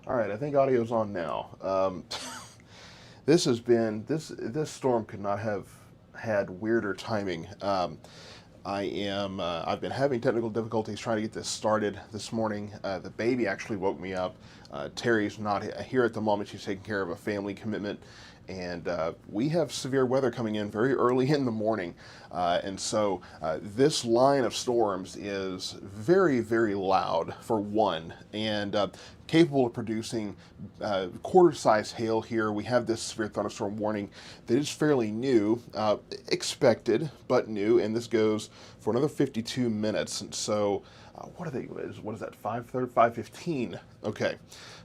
All right, I think audio's on now. This storm could not have had weirder timing. I've been having technical difficulties trying to get this started this morning. The baby actually woke me up. Terry's not here at the moment. She's taking care of a family commitment. And we have severe weather coming in very early in the morning. And so this line of storms is very, very loud, for one, and capable of producing quarter-size hail here. We have this severe thunderstorm warning that is fairly new, expected, but new, and this goes for another 52 minutes. And so what are they? What is that? 5:30, 5:15. Okay,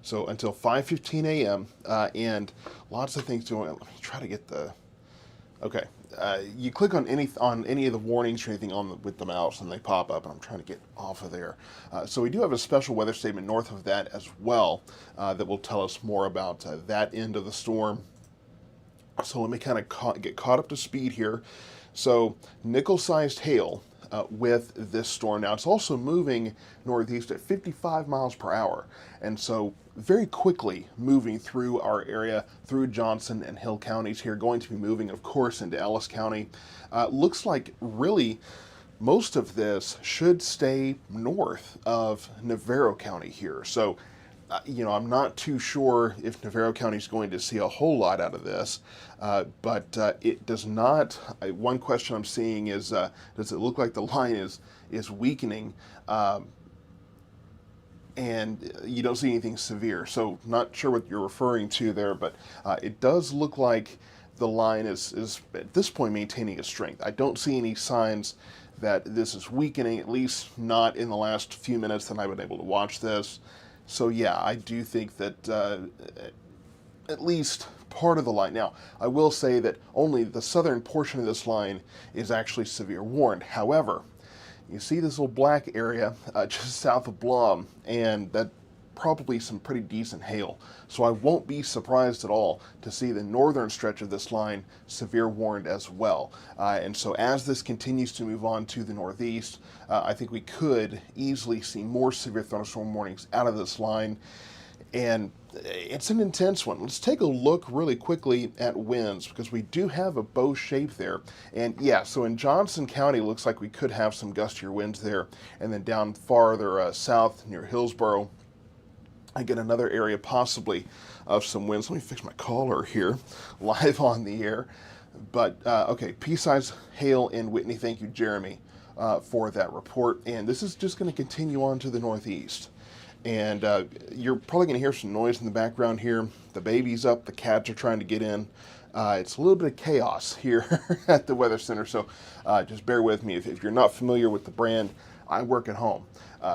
so until 5:15 a.m. And lots of things going. Let me try to get the. Okay, you click on any of the warnings or anything with the mouse, and they pop up. And I'm trying to get off of there. So we do have a special weather statement north of that as well that will tell us more about that end of the storm. So let me kind of get caught up to speed here. So nickel-sized hail with this storm. Now it's also moving northeast at 55 miles per hour, and so very quickly moving through our area, through Johnson and Hill counties here, going to be moving, of course, into Ellis County. Looks like really most of this should stay north of Navarro County here. So I'm not too sure if Navarro County is going to see a whole lot out of this, but it does not. One question I'm seeing is, does it look like the line is weakening, and you don't see anything severe? So not sure what you're referring to there, but it does look like the line is at this point maintaining its strength. I don't see any signs that this is weakening, at least not in the last few minutes that I've been able to watch this. So yeah, I do think that at least part of the line. Now, I will say that only the southern portion of this line is actually severe warned. However, you see this little black area just south of Blum, and that probably some pretty decent hail. So I won't be surprised at all to see the northern stretch of this line severe warned as well. And so as this continues to move on to the northeast, I think we could easily see more severe thunderstorm warnings out of this line. And it's an intense one. Let's take a look really quickly at winds, because we do have a bow shape there. And yeah, so in Johnson County, it looks like we could have some gustier winds there. And then down farther south near Hillsboro, I get another area possibly of some winds. Let me fix my collar here, live on the air. But okay, pea-sized hail in Whitney. Thank you, Jeremy, for that report. And this is just going to continue on to the northeast. And you're probably going to hear some noise in the background here. The baby's up, the cats are trying to get in. It's a little bit of chaos here at the Weather Center, so just bear with me. If you're not familiar with the brand, I work at home.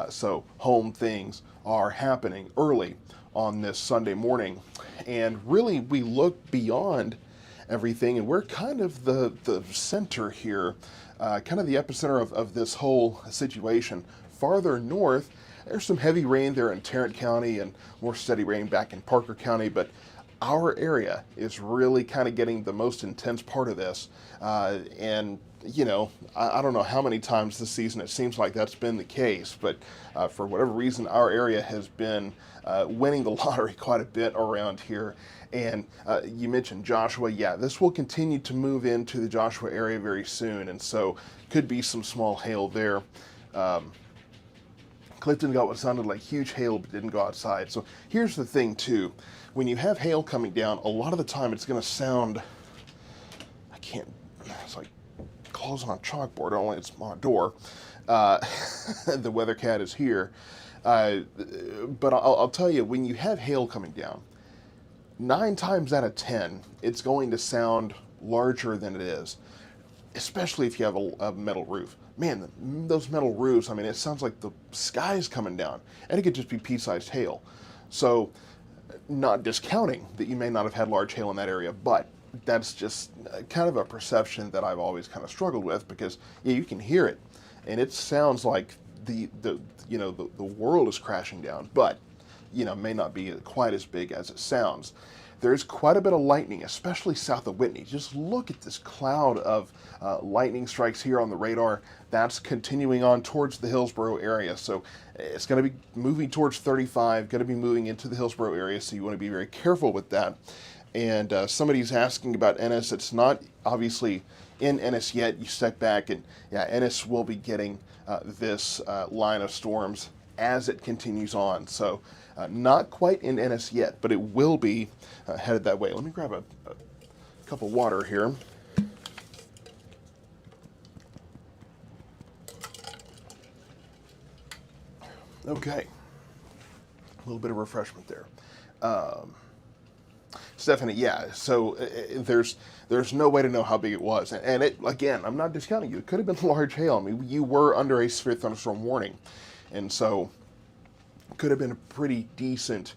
So home things are happening early on this Sunday morning. And really, we look beyond everything, and we're kind of the center here, kind of the epicenter of this whole situation. Farther north, there's some heavy rain there in Tarrant County and more steady rain back in Parker County, but our area is really kind of getting the most intense part of this. And I don't know how many times this season it seems like that's been the case, but for whatever reason, our area has been winning the lottery quite a bit around here. And you mentioned Joshua. Yeah, this will continue to move into the Joshua area very soon, and so could be some small hail there. Clifton got what sounded like huge hail but didn't go outside. So here's the thing too. When you have hail coming down, a lot of the time it's going to sound, it's like closing on a chalkboard, only it's on a door. The weather cat is here. But I'll tell you, when you have hail coming down, 9 times out of 10, it's going to sound larger than it is, especially if you have a metal roof. Man, those metal roofs, I mean, it sounds like the sky's coming down, and it could just be pea-sized hail. So, not discounting that you may not have had large hail in that area, but that's just kind of a perception that I've always kind of struggled with, because yeah, you can hear it, and it sounds like the world is crashing down, but may not be quite as big as it sounds. There's quite a bit of lightning, especially south of Whitney. Just look at this cloud of lightning strikes here on the radar. That's continuing on towards the Hillsborough area. So it's going to be moving towards 35, going to be moving into the Hillsborough area. So you want to be very careful with that. And somebody's asking about Ennis. It's not obviously in Ennis yet. You step back and yeah, Ennis will be getting this line of storms as it continues on. So not quite in Ennis yet, but it will be headed that way. Let me grab a cup of water here. Okay, a little bit of refreshment there. Stephanie, yeah. So there's no way to know how big it was, and it, again, I'm not discounting you. It could have been large hail. I mean, you were under a severe thunderstorm warning, and so could have been a pretty decent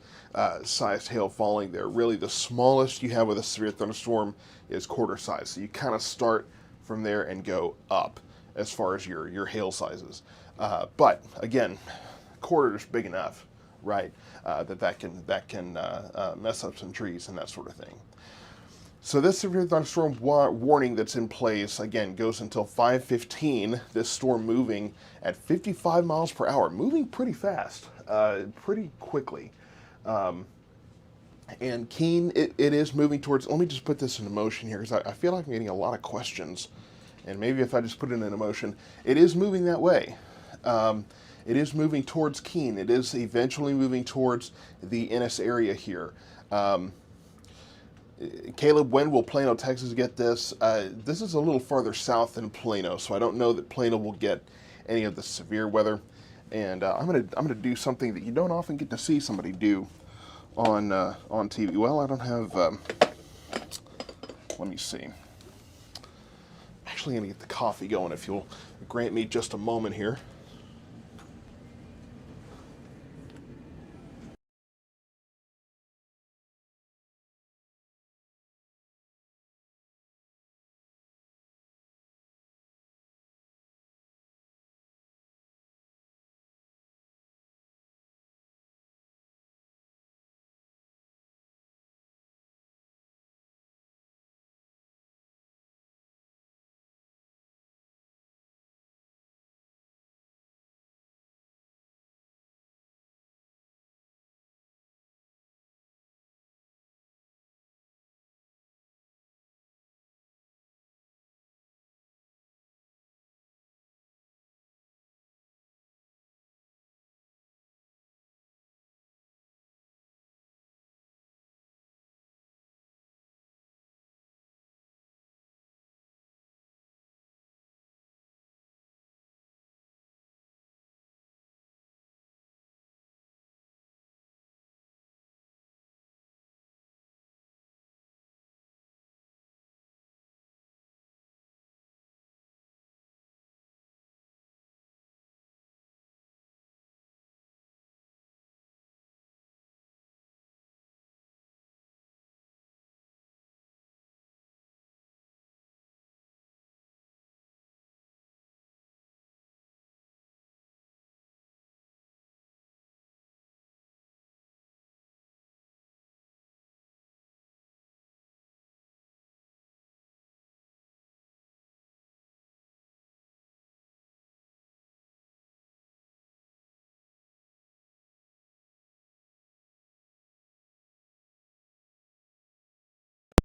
sized hail falling there. Really, the smallest you have with a severe thunderstorm is quarter size. So you kind of start from there and go up as far as your hail sizes. But again, quarter is big enough, right? That can mess up some trees and that sort of thing. So this severe thunderstorm warning that's in place, again, goes until 5:15. This storm moving at 55 miles per hour, moving pretty fast, pretty quickly. And Keene, it is moving towards, let me just put this into motion here, because I feel like I'm getting a lot of questions. And maybe if I just put it in motion, it is moving that way. It is moving towards Keene. It is eventually moving towards the Ennis area here. Caleb, when will Plano, Texas get this? This is a little farther south than Plano, so I don't know that Plano will get any of the severe weather. And I'm gonna do something that you don't often get to see somebody do on TV. Well, I don't have. Let me see. I'm actually gonna get the coffee going. If you'll grant me just a moment here.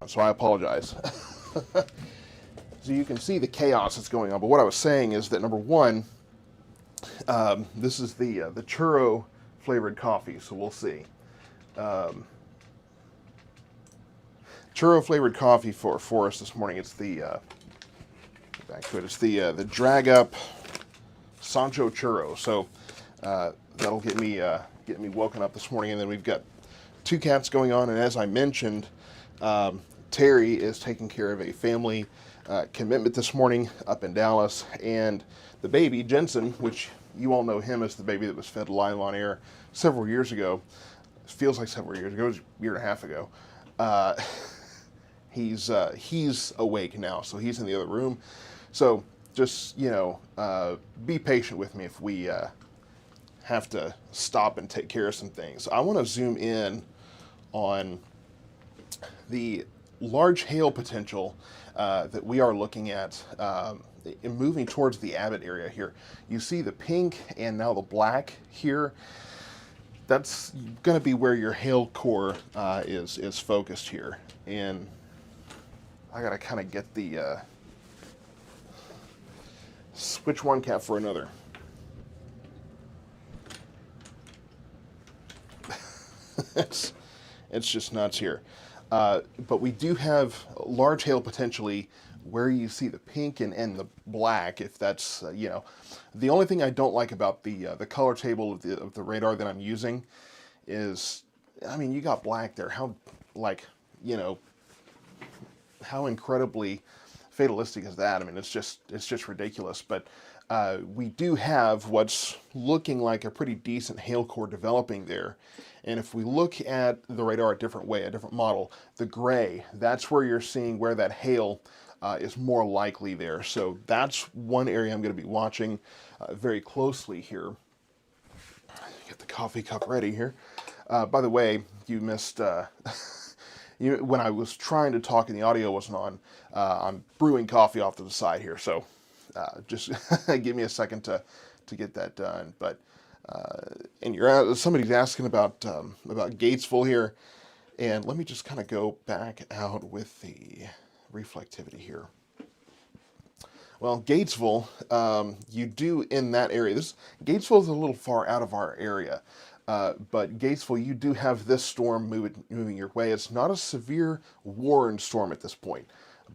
So I apologize. So you can see the chaos that's going on. But what I was saying is that number one, this is the churro flavored coffee. So we'll see. Churro flavored coffee for us this morning. It's the back to it. It's the drag up Sancho churro. So that'll get me woken up this morning. And then we've got two cats going on. And as I mentioned, Terry is taking care of a family commitment this morning up in Dallas, and the baby, Jensen, which you all know him as the baby that was fed live on air several years ago. It feels like several years ago. It was a year and a half ago. He's awake now, so he's in the other room. So just, be patient with me if we have to stop and take care of some things. I want to zoom in on The large hail potential that we are looking at in moving towards the Abbott area here. You see the pink and now the black here. That's going to be where your hail core is focused here. And I got to kind of get the switch one cap for another. it's, it's just nuts here. But we do have large hail potentially where you see the pink and the black, if that's, you know. The only thing I don't like about the color table of the radar that I'm using is, I mean, you got black there. How, like, you know, how incredibly fatalistic is that? I mean, it's just ridiculous. But we do have what's looking like a pretty decent hail core developing there. And if we look at the radar a different way, a different model, the gray, that's where you're seeing where that hail is more likely there. So that's one area I'm going to be watching very closely here. Get the coffee cup ready here. By the way, you missed... when I was trying to talk and the audio wasn't on, I'm brewing coffee off to the side here. So just give me a second to get that done. But and somebody's asking about Gatesville here, and let me just kind of go back out with the reflectivity here. Well, Gatesville, you do in that area. Gatesville is a little far out of our area, but Gatesville, you do have this storm moving your way. It's not a severe warned storm at this point,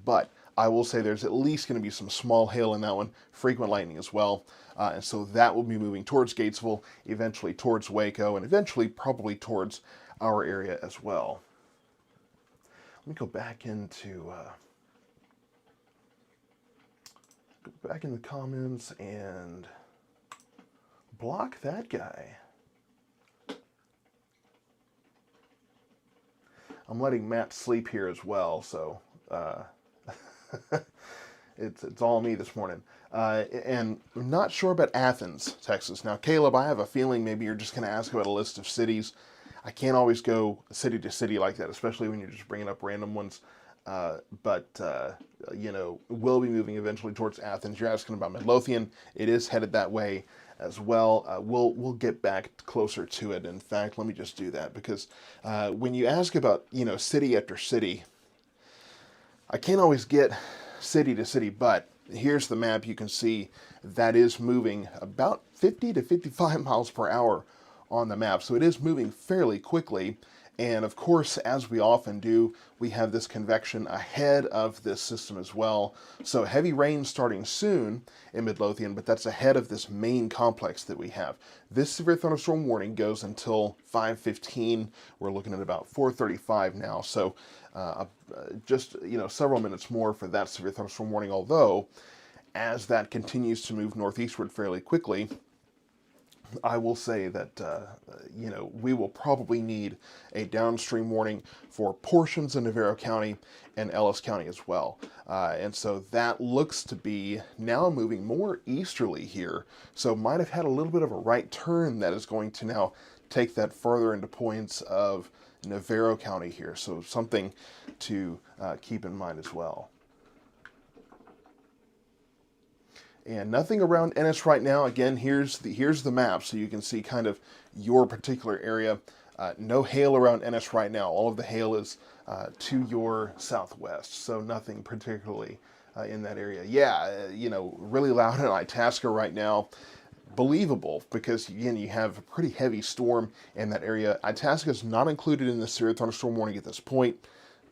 but I will say there's at least going to be some small hail in that one, frequent lightning as well. And so that will be moving towards Gatesville, eventually towards Waco, and eventually probably towards our area as well. Let me go back into the comments and block that guy. I'm letting Matt sleep here as well, so it's all me this morning. And I'm not sure about Athens, Texas. Now, Caleb, I have a feeling maybe you're just going to ask about a list of cities. I can't always go city to city like that, especially when you're just bringing up random ones. But you know, we'll be moving eventually towards Athens. You're asking about Midlothian. It is headed that way as well. We'll get back closer to it. In fact, let me just do that, because when you ask about, you know, city after city, I can't always get city to city, but here's the map. You can see that is moving about 50 to 55 miles per hour on the map. So it is moving fairly quickly. And of course, as we often do, we have this convection ahead of this system as well. So heavy rain starting soon in Midlothian, but that's ahead of this main complex that we have. This severe thunderstorm warning goes until 5:15. We're looking at about 4:35 now. So just, you know, several minutes more for that severe thunderstorm warning. Although, as that continues to move northeastward fairly quickly, I will say that, you know, we will probably need a downstream warning for portions of Navarro County and Ellis County as well. And so that looks to be now moving more easterly here. So might have had a little bit of a right turn that is going to now take that further into points of Navarro County here. So something to keep in mind as well. And nothing around Ennis right now. Again, here's the map, so you can see kind of your particular area. No hail around Ennis right now. All of the hail is to your southwest, so nothing particularly in that area. Yeah, you know, really loud in Itasca right now. Believable, because again, you have a pretty heavy storm in that area. Itasca is not included in the severe thunderstorm warning at this point,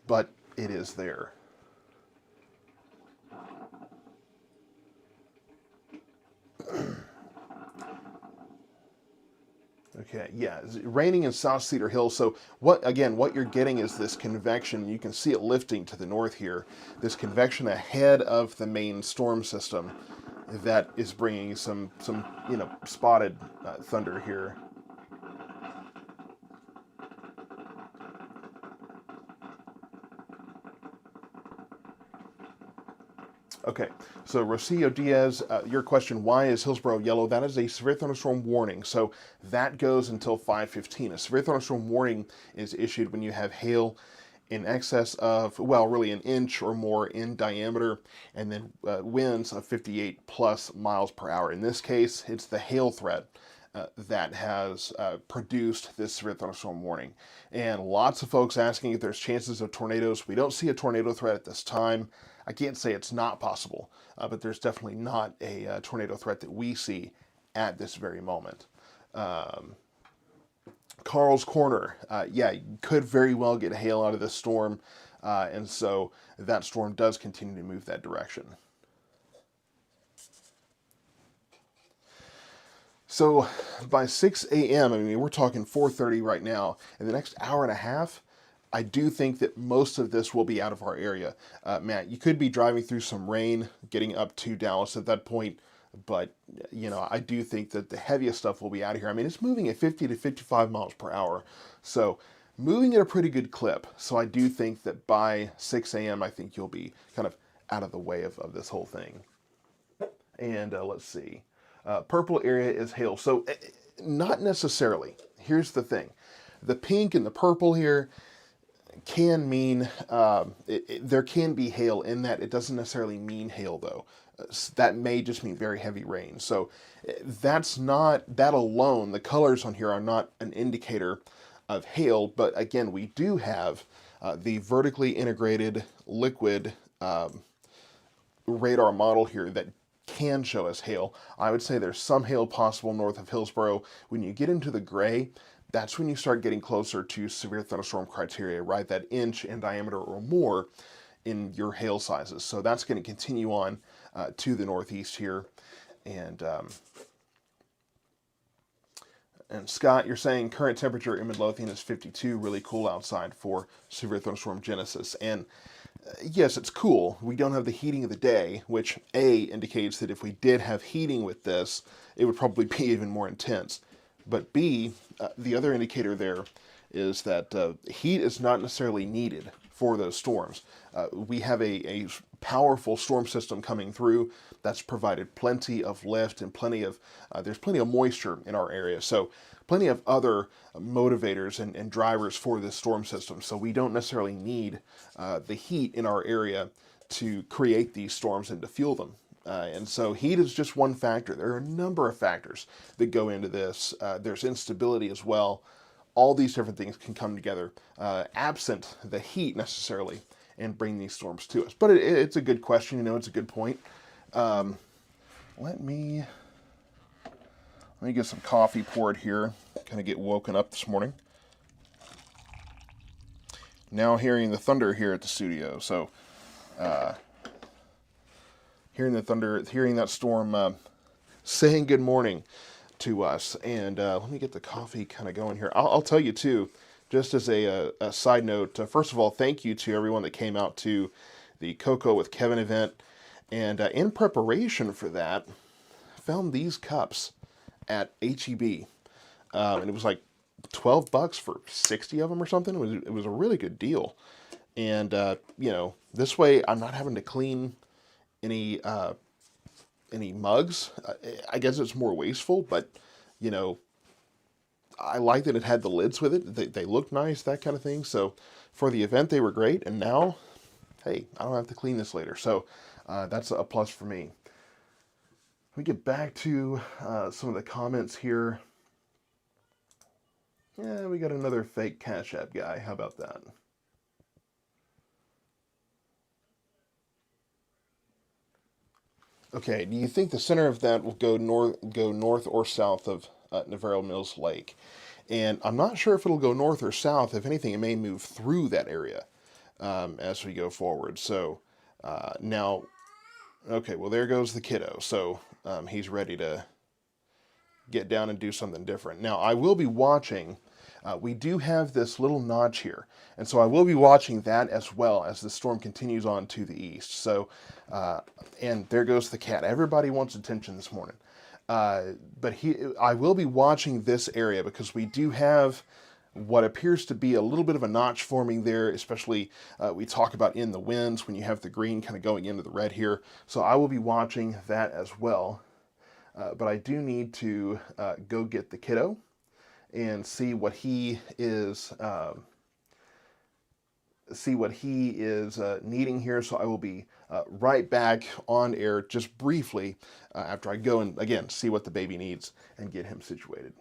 but it is there. Okay, yeah, it's raining in South Cedar Hill. So what you're getting is this convection. You can see it lifting to the north here. This convection ahead of the main storm system that is bringing some you know, spotted thunder here. Okay, so Rocio Diaz, your question, why is Hillsborough yellow? That is a severe thunderstorm warning, so that goes until 5:15. A severe thunderstorm warning is issued when you have hail in excess of, well, really an inch or more in diameter, and then winds of 58 plus miles per hour. In this case, it's the hail threat that has produced this severe thunderstorm warning. And lots of folks asking if there's chances of tornadoes. We don't see a tornado threat at this time. I can't say it's not possible, but there's definitely not a tornado threat that we see at this very moment. Carl's Corner, yeah, you could very well get hail out of this storm, and so that storm does continue to move that direction. So by 6 a.m., I mean, we're talking 4:30 right now. In the next hour and a half, I do think that most of this will be out of our area. Matt, you could be driving through some rain, getting up to Dallas at that point, but I do think that the heaviest stuff will be out of here. I mean, it's moving at 50 to 55 miles per hour, so moving at a pretty good clip. So I do think that by 6 a.m., I think you'll be kind of out of the way of this whole thing. And let's see. Purple area is hail. So not necessarily. Here's the thing. The pink and the purple here can mean, there can be hail in that. It doesn't necessarily mean hail though. That may just mean very heavy rain. So that's not, that alone, the colors on here are not an indicator of hail. But again, we do have the vertically integrated liquid radar model here that can show us hail. I would say there's some hail possible north of Hillsboro. When you get into the gray, that's when you start getting closer to severe thunderstorm criteria, right? That inch in diameter or more in your hail sizes. So that's going to continue on to the northeast here. And Scott, you're saying current temperature in Midlothian is 52, really cool outside for severe thunderstorm genesis. And yes, it's cool. We don't have the heating of the day, which A, indicates that if we did have heating with this, it would probably be even more intense. But B, the other indicator there is that heat is not necessarily needed for those storms. We have a powerful storm system coming through that's provided plenty of lift and there's plenty of moisture in our area. So plenty of other motivators and drivers for this storm system. So we don't necessarily need the heat in our area to create these storms and to fuel them. And so heat is just one factor. There are a number of factors that go into this. There's instability as well. All these different things can come together, absent the heat necessarily, and bring these storms to us. But it's a good question. It's a good point. Let me get some coffee poured here. Kind of get woken up this morning. Now hearing the thunder here at the studio. So hearing the thunder, hearing that storm saying good morning to us. And let me get the coffee kind of going here. I'll tell you too, just as a side note, first of all, thank you to everyone that came out to the Cocoa with Kevin event. And in preparation for that, found these cups at HEB. And it was like $12 for 60 of them or something. It was a really good deal. And, this way I'm not having to clean any mugs. I guess it's more wasteful, but, I like that it had the lids with it. They look nice, that kind of thing. So for the event, they were great. And now, hey, I don't have to clean this later. So that's a plus for me. Let me get back to some of the comments here. Yeah, we got another fake Cash App guy. How about that? Okay, do you think the center of that will go north or south of Navarro Mills Lake? And I'm not sure if it'll go north or south. If anything, it may move through that area as we go forward. So now, okay, well, there goes the kiddo. So he's ready to get down and do something different. Now, I will be watching. We do have this little notch here, and so I will be watching that as well as the storm continues on to the east. So, and there goes the cat. Everybody wants attention this morning. But I will be watching this area because we do have what appears to be a little bit of a notch forming there, especially we talk about in the winds when you have the green kind of going into the red here. So I will be watching that as well. But I do need to go get the kiddo and see what he is see what he is needing here. So I will be right back on air just briefly after I go and, again, see what the baby needs and get him situated.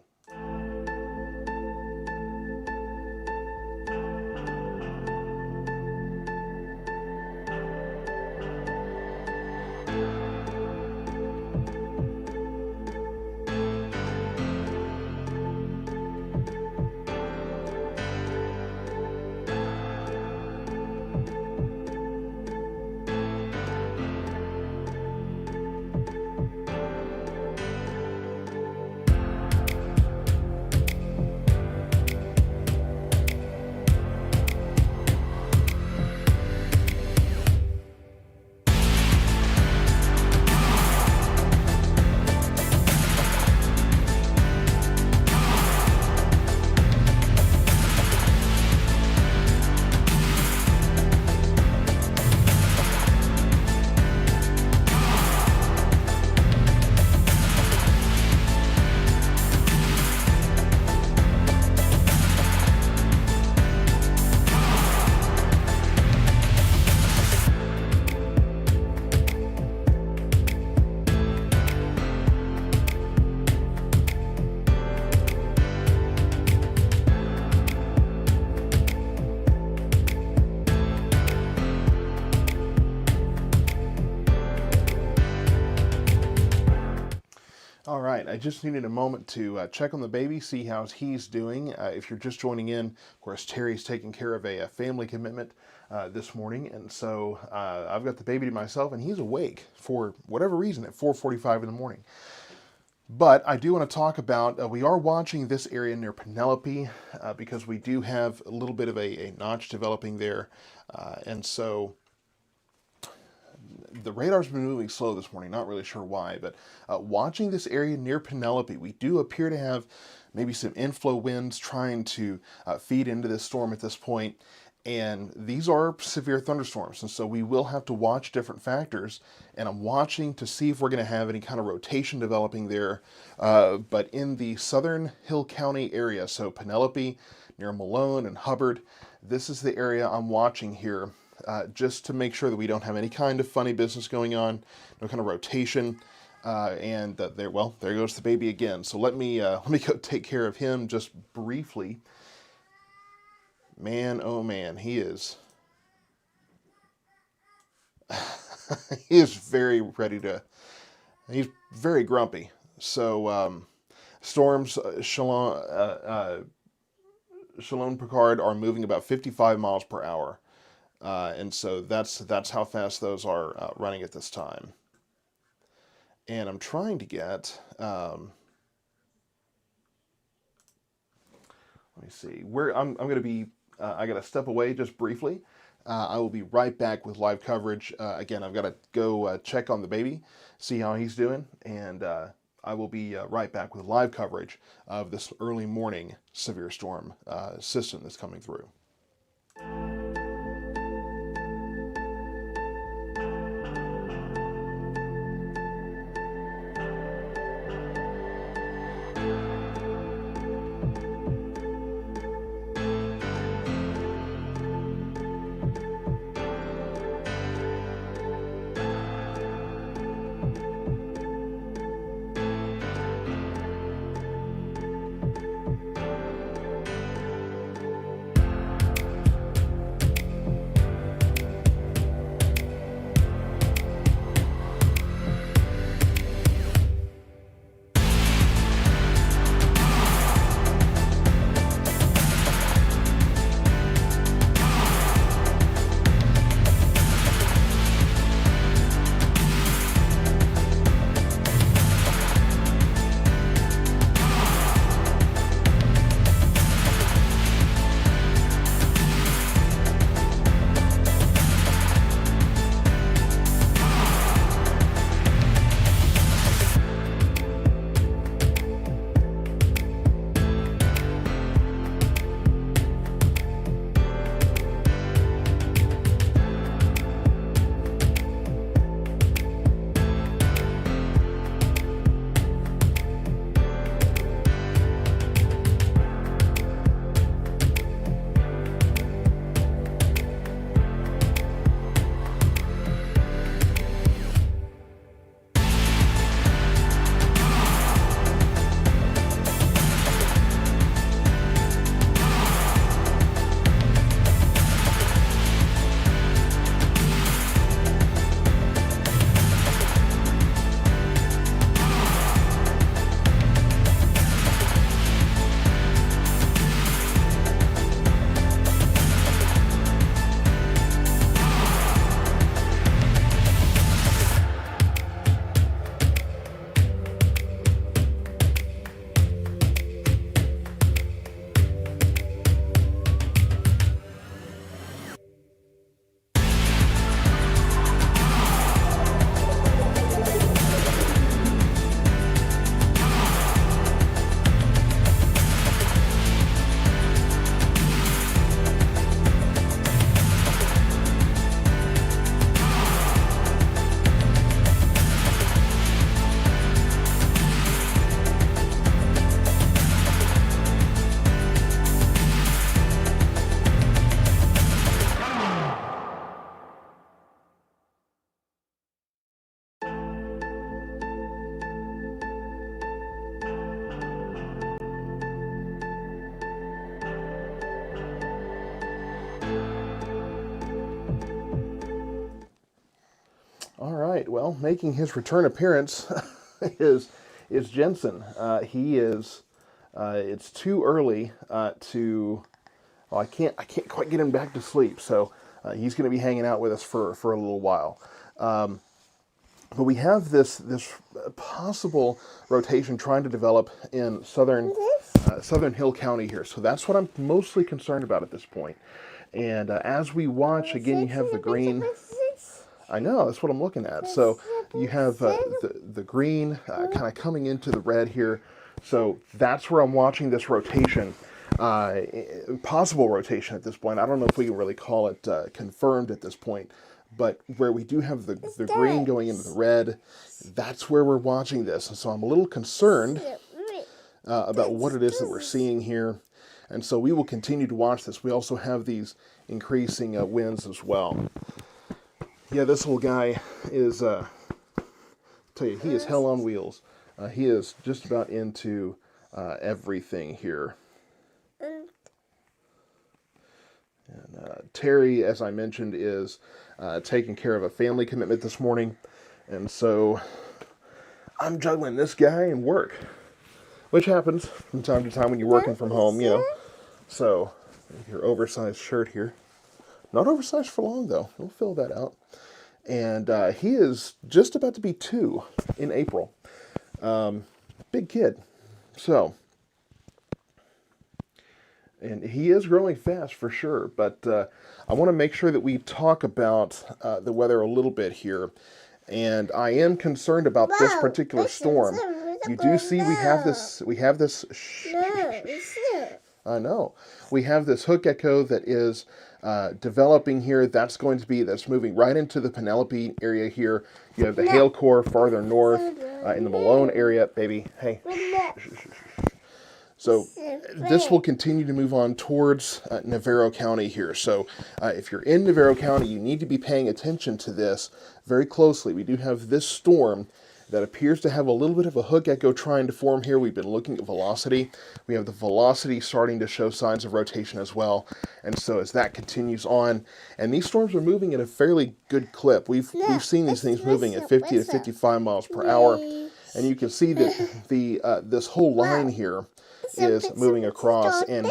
All right, I just needed a moment to check on the baby, see how he's doing. If you're just joining in, of course, Terry's taking care of a family commitment this morning, and so I've got the baby to myself, and he's awake for whatever reason at 4:45 in the morning. But I do want to talk about, we are watching this area near Penelope because we do have a little bit of a notch developing there, and so the radar's been moving slow this morning, not really sure why, but watching this area near Penelope, we do appear to have maybe some inflow winds trying to feed into this storm at this point, and these are severe thunderstorms, and so we will have to watch different factors, and I'm watching to see if we're going to have any kind of rotation developing there, but in the southern Hill County area, so Penelope, near Malone and Hubbard, this is the area I'm watching here. Just to make sure that we don't have any kind of funny business going on, no kind of rotation, and there goes the baby again. So let me go take care of him just briefly. Man, oh man, he is he is very ready to. He's very grumpy. So storms, Shalom Picard are moving about 55 miles per hour. And so that's how fast those are running at this time. And I'm trying to get, let me see, where I'm going to be, I got to step away just briefly. I will be right back with live coverage. Again, I've got to go check on the baby, see how he's doing, and I will be right back with live coverage of this early morning severe storm system that's coming through. right. Well, making his return appearance is Jensen. He is. It's too early to. Well, I can't quite get him back to sleep, so he's going to be hanging out with us for a little while. But we have this possible rotation trying to develop in southern Hill County here. So that's what I'm mostly concerned about at this point. And as we watch, again, you have the green. I know, that's what I'm looking at. So you have the green kind of coming into the red here. So that's where I'm watching this rotation, possible rotation at this point. I don't know if we can really call it confirmed at this point. But where we do have the green going into the red, that's where we're watching this. And so I'm a little concerned about what it is that we're seeing here. And so we will continue to watch this. We also have these increasing winds as well. Yeah, this little guy is, tell you, he is hell on wheels. He is just about into everything here. And Terry, as I mentioned, is taking care of a family commitment this morning. And so I'm juggling this guy and work, which happens from time to time when you're working from home, you know. So your oversized shirt here. Not oversized for long, though. We'll fill that out. And he is just about to be 2 in April. Big kid. So... and he is growing fast for sure, but I want to make sure that we talk about the weather a little bit here. And I am concerned about this particular storm. You do see we have this, I know. We have this hook echo that is developing here. That's moving right into the Penelope area here. You have the hail core farther north in the Malone area. Baby, hey. So this will continue to move on towards Navarro County here. So if you're in Navarro County, you need to be paying attention to this very closely. We do have this storm that appears to have a little bit of a hook echo trying to form here. We've been looking at velocity. We have the velocity starting to show signs of rotation as well. And so as that continues on, and these storms are moving at a fairly good clip. We've seen these things moving at 50 to 55 miles per hour. And you can see that this whole line here is moving across, and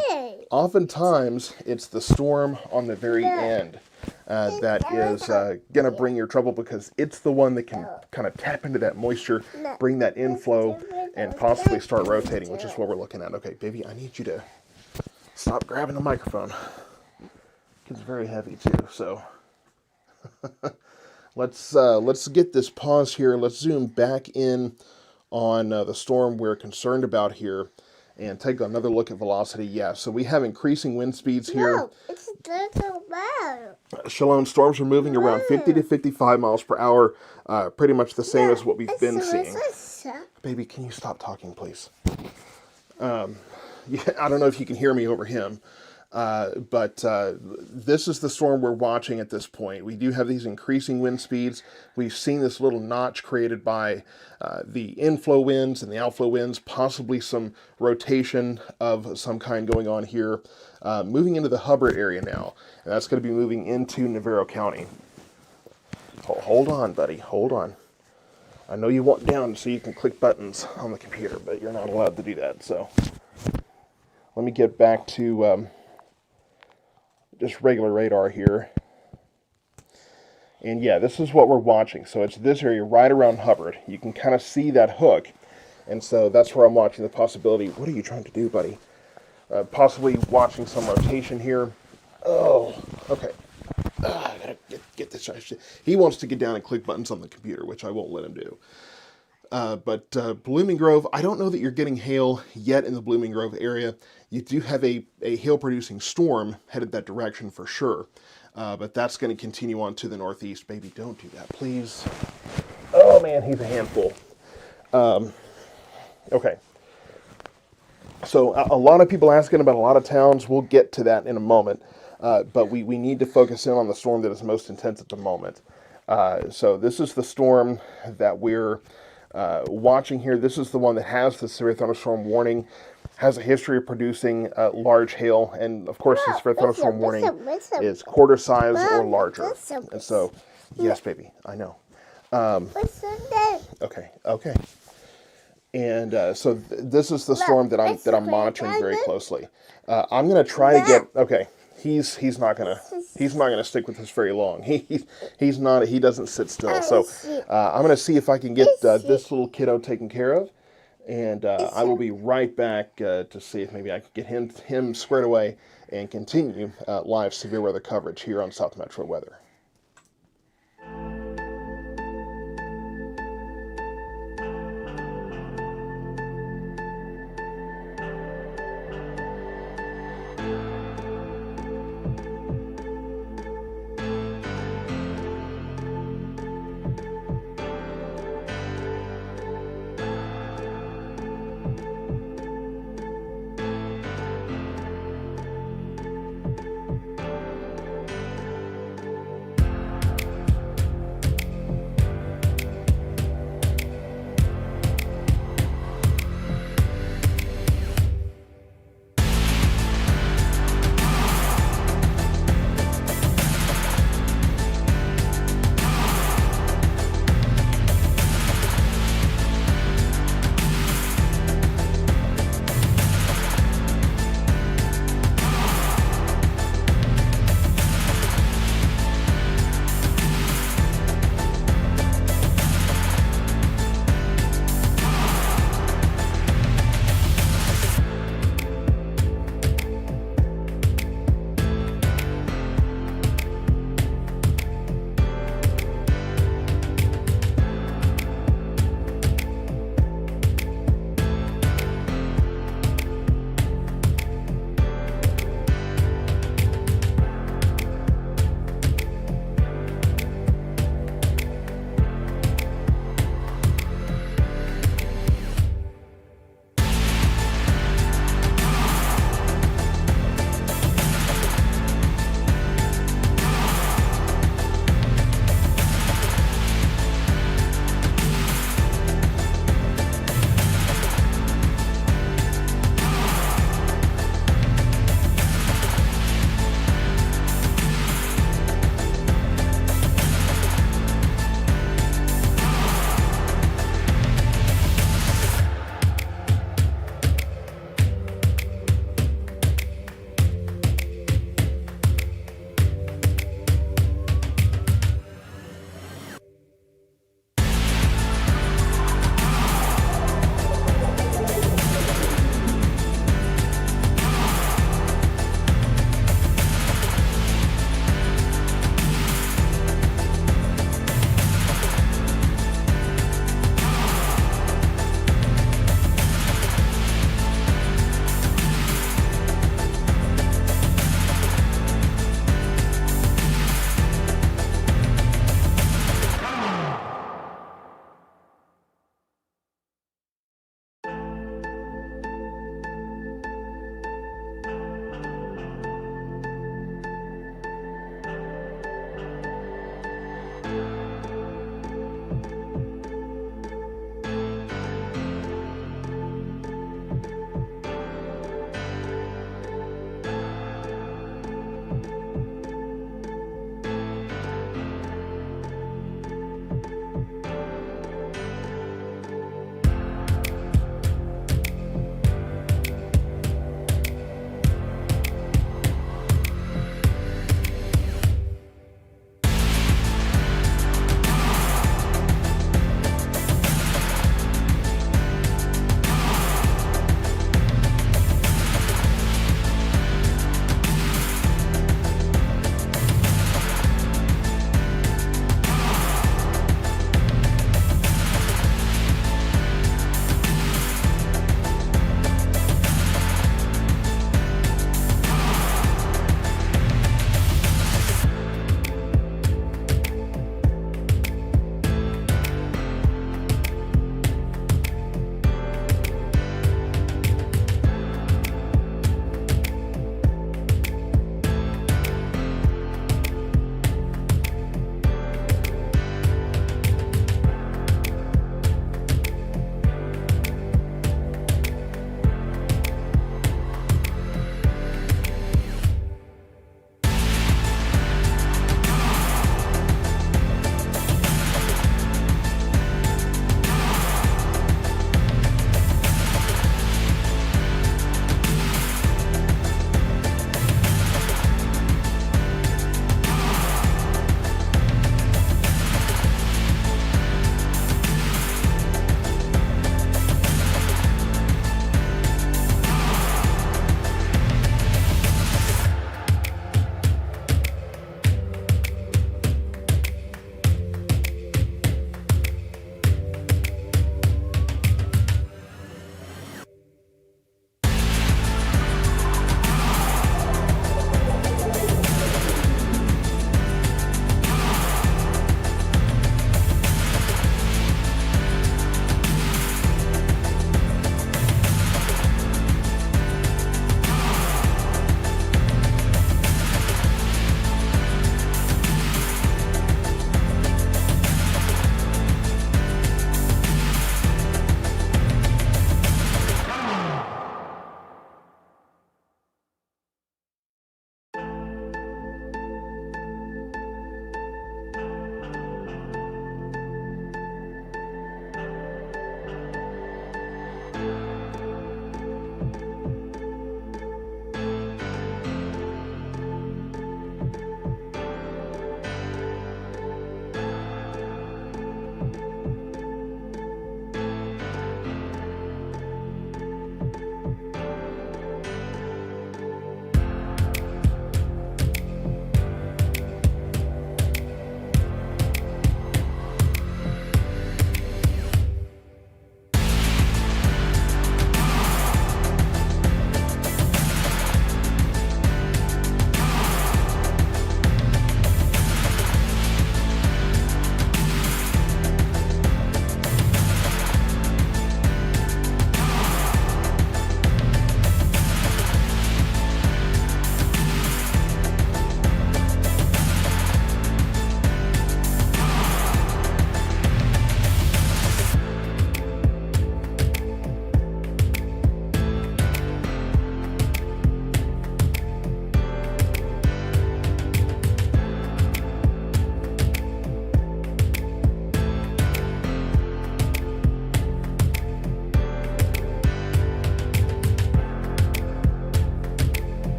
oftentimes it's the storm on the very end that is going to bring your trouble, because it's the one that can kind of tap into that moisture, bring that inflow, and possibly start rotating, which is what we're looking at. Okay, baby, I need you to stop grabbing the microphone. It's very heavy too, so let's get this pause here. Let's zoom back in on the storm we're concerned about here, and take another look at velocity. Yeah, so we have increasing wind speeds here. No, it's so bad. Shalom, storms are moving around 50 to 55 miles per hour, pretty much the same as what we've been seeing. Baby, can you stop talking, please? Yeah, I don't know if you can hear me over him, but this is the storm we're watching at this point. We do have these increasing wind speeds. We've seen this little notch created by the inflow winds and the outflow winds, possibly some rotation of some kind going on here, moving into the Hubbard area now. And that's going to be moving into Navarro County. Hold on, buddy. Hold on. I know you want down so you can click buttons on the computer, but you're not allowed to do that. So let me get back to just regular radar here. And yeah, this is what we're watching. So it's this area right around Hubbard. You can kind of see that hook. And so that's where I'm watching the possibility. What are you trying to do, buddy? Possibly watching some rotation here. Oh, okay. I gotta get this. He wants to get down and click buttons on the computer, which I won't let him do. But Blooming Grove, I don't know that you're getting hail yet in the Blooming Grove area. You do have a hail-producing storm headed that direction for sure. But that's going to continue on to the northeast. Baby, don't do that, please. Oh, man, he's a handful. Okay. So a lot of people asking about a lot of towns. We'll get to that in a moment. But we need to focus in on the storm that is most intense at the moment. So this is the storm that we're watching here. This is the one that has the severe thunderstorm warning, has a history of producing large hail, and of course the severe thunderstorm warning is quarter size or larger. And so, yes, baby, I know. What's the name? Okay, okay. And so this is the storm that I'm monitoring very closely. I'm gonna try to get. Okay, he's not gonna stick with us very long. He's not. He doesn't sit still. So I'm gonna see if I can get this little kiddo taken care of, and I will be right back to see if maybe I can get him squared away and continue live severe weather coverage here on South Metro Weather.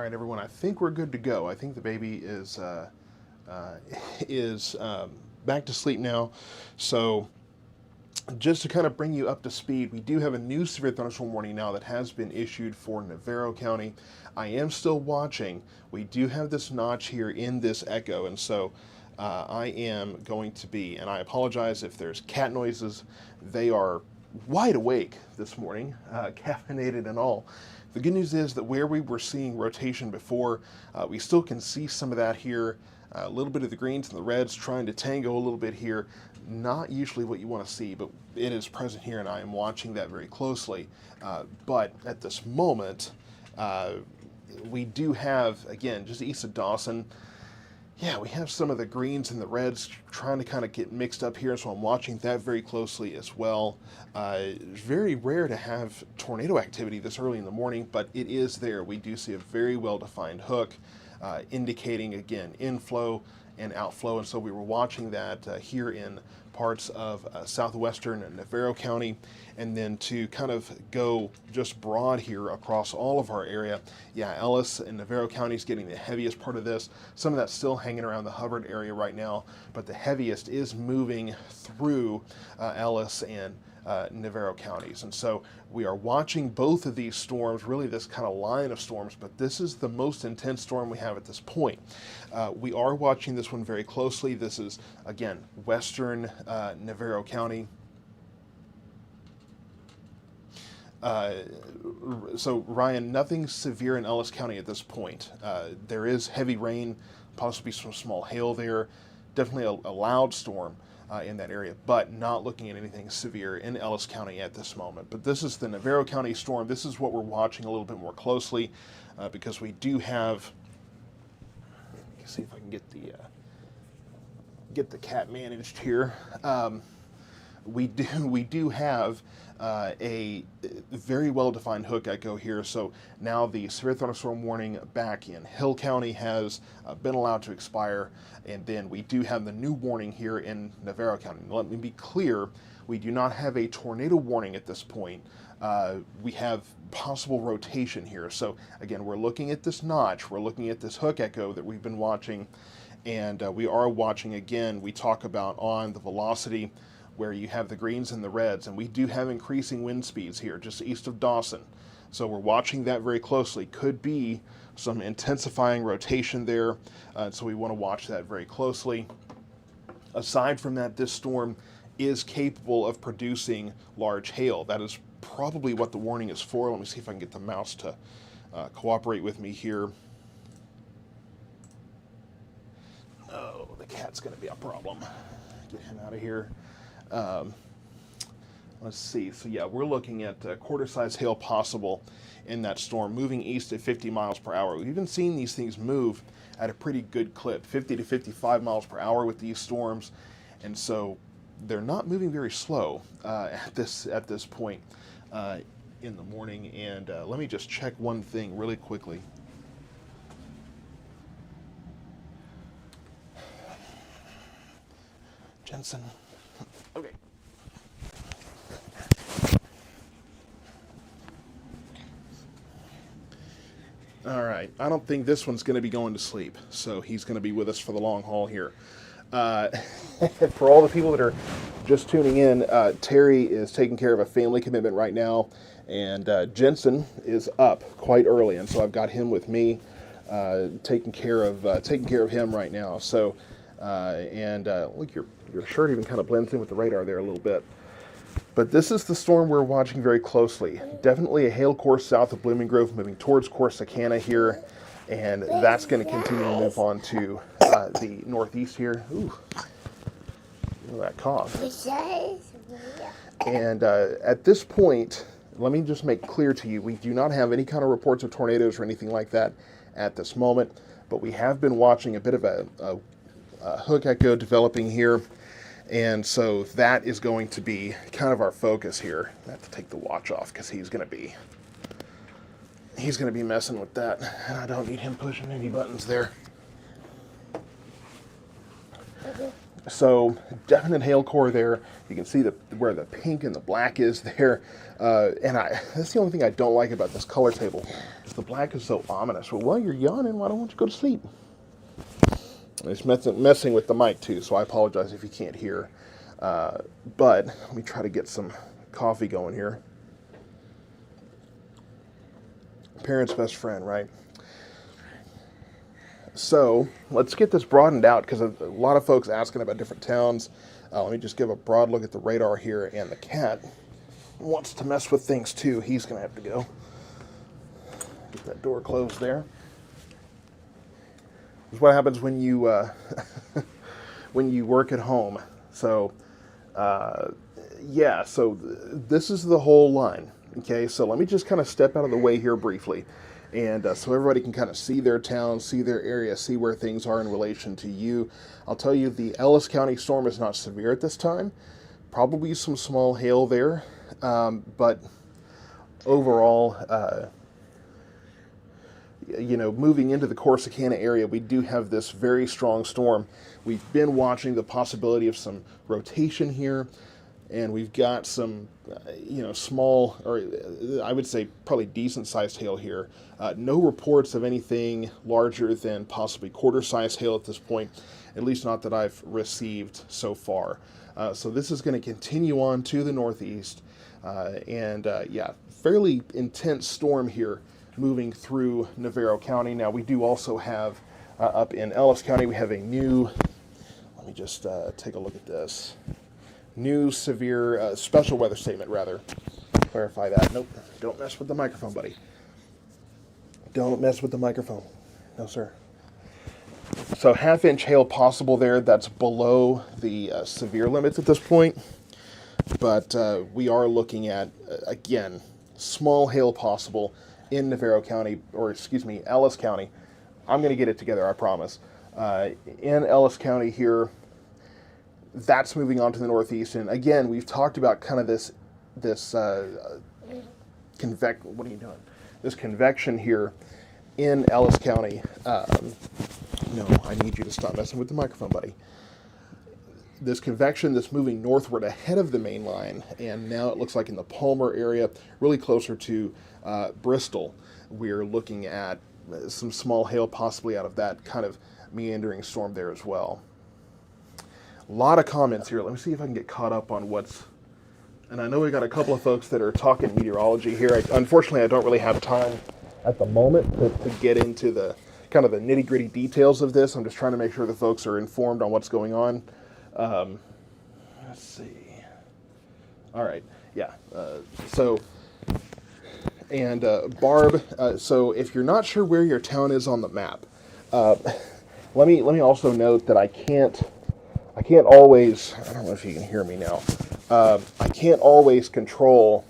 right, everyone. I think we're good to go. I think the baby is back to sleep now. So just to kind of bring you up to speed, we do have a new severe thunderstorm warning now that has been issued for Navarro County. I am still watching. We do have this notch here in this echo, and so I am going to be, and I apologize if there's cat noises. They are wide awake this morning, caffeinated and all. The good news is that where we were seeing rotation before, we still can see some of that here. A little bit of the greens and the reds trying to tango a little bit here. Not usually what you want to see, but it is present here, and I am watching that very closely. But at this moment, we do have, again, just east of Dawson, yeah, we have some of the greens and the reds trying to kind of get mixed up here, so I'm watching that very closely as well. It's very rare to have tornado activity this early in the morning, but it is there. We do see a very well-defined hook indicating, again, inflow and outflow, and so we were watching that here in parts of southwestern Navarro County, and then to kind of go just broad here across all of our area. Yeah, Ellis and Navarro County is getting the heaviest part of this. Some of that's still hanging around the Hubbard area right now, but the heaviest is moving through Ellis and Navarro counties. And so we are watching both of these storms, really this kind of line of storms, but this is the most intense storm we have at this point. We are watching this one very closely. This is, again, western Navarro County. So Ryan, nothing severe in Ellis County at this point. There is heavy rain, possibly some small hail there, definitely a loud storm in that area, but not looking at anything severe in Ellis County at this moment. But this is the Navarro County storm. This is what we're watching a little bit more closely because we do have, let me see if I can get the cat managed here. We do have a very well-defined hook echo here. So now the severe thunderstorm warning back in Hill County has been allowed to expire, and then we do have the new warning here in Navarro County. Now, let me be clear, we do not have a tornado warning at this point. We have possible rotation here. So again, we're looking at this notch, we're looking at this hook echo that we've been watching, and we are watching again, we talk about on the velocity, where you have the greens and the reds, and we do have increasing wind speeds here just east of Dawson. So we're watching that very closely. Could be some intensifying rotation there, so we want to watch that very closely. Aside from that, this storm is capable of producing large hail. That is probably what the warning is for. Let me see if I can get the mouse to cooperate with me here. Oh, the cat's going to be a problem. Get him out of here. Let's see. So yeah, we're looking at quarter-size hail possible in that storm, moving east at 50 miles per hour. We've even seen these things move at a pretty good clip, 50 to 55 miles per hour with these storms, and so they're not moving very slow at this point in the morning. And let me just check one thing really quickly. Jensen. Okay. All right. I don't think this one's going to be going to sleep, so he's going to be with us for the long haul here. For all the people that are just tuning in, Terry is taking care of a family commitment right now, and Jensen is up quite early, and so I've got him with me, taking care of him right now. So, look, your shirt even kind of blends in with the radar there a little bit. But this is the storm we're watching very closely. Definitely a hail course south of Blooming Grove, moving towards Corsicana here, and that's going to continue to move on to the northeast here. Ooh, look at that cough. And at this point, let me just make clear to you, we do not have any kind of reports of tornadoes or anything like that at this moment, but we have been watching a bit of a hook echo developing here. And so that is going to be kind of our focus here. I have to take the watch off because he's going to be messing with that. And I don't need him pushing any buttons there. So definite hail core there. You can see where the pink and the black is there. That's the only thing I don't like about this color table. The black is so ominous. Well, while you're yawning, why don't you go to sleep? It's messing with the mic too, so I apologize if you can't hear. But let me try to get some coffee going here. Parents' best friend, right? So let's get this broadened out because a lot of folks asking about different towns. Let me just give a broad look at the radar here, and the cat wants to mess with things too. He's going to have to go. Get that door closed there. This is what happens when you when you work at home. So yeah, so this is the whole line. Okay, so let me just kind of step out of the way here briefly. And so everybody can kind of see their town, see their area, see where things are in relation to you. I'll tell you, the Ellis County storm is not severe at this time. Probably some small hail there, but overall, moving into the Corsicana area, we do have this very strong storm. We've been watching the possibility of some rotation here, and we've got some, small, or I would say probably decent-sized hail here. No reports of anything larger than possibly quarter-sized hail at this point, at least not that I've received so far. So this is going to continue on to the northeast, fairly intense storm here moving through Navarro County. Now we do also have up in Ellis County, we have a new, let me just take a look at this. New severe, special weather statement, rather. Clarify that. Nope, don't mess with the microphone, buddy. Don't mess with the microphone. No, sir. So half-inch hail possible there. That's below the severe limits at this point. But we are looking at, again, small hail possible in Navarro County, or excuse me, Ellis County. I'm going to get it together, I promise. In Ellis County here, that's moving on to the northeast, and again, we've talked about kind of this what are you doing? This convection here in Ellis County. No, I need you to stop messing with the microphone, buddy. This convection that's moving northward ahead of the main line, and now it looks like in the Palmer area, really closer to Bristol, we're looking at some small hail possibly out of that kind of meandering storm there as well. A lot of comments here. Let me see if I can get caught up on what's... And I know we got a couple of folks that are talking meteorology here. Unfortunately, I don't really have time at the moment to get into the kind of the nitty-gritty details of this. I'm just trying to make sure the folks are informed on what's going on. Let's see. All right. Yeah. Barb, so if you're not sure where your town is on the map, let me also note that I can't always, I don't know if you can hear me now, I can't always control,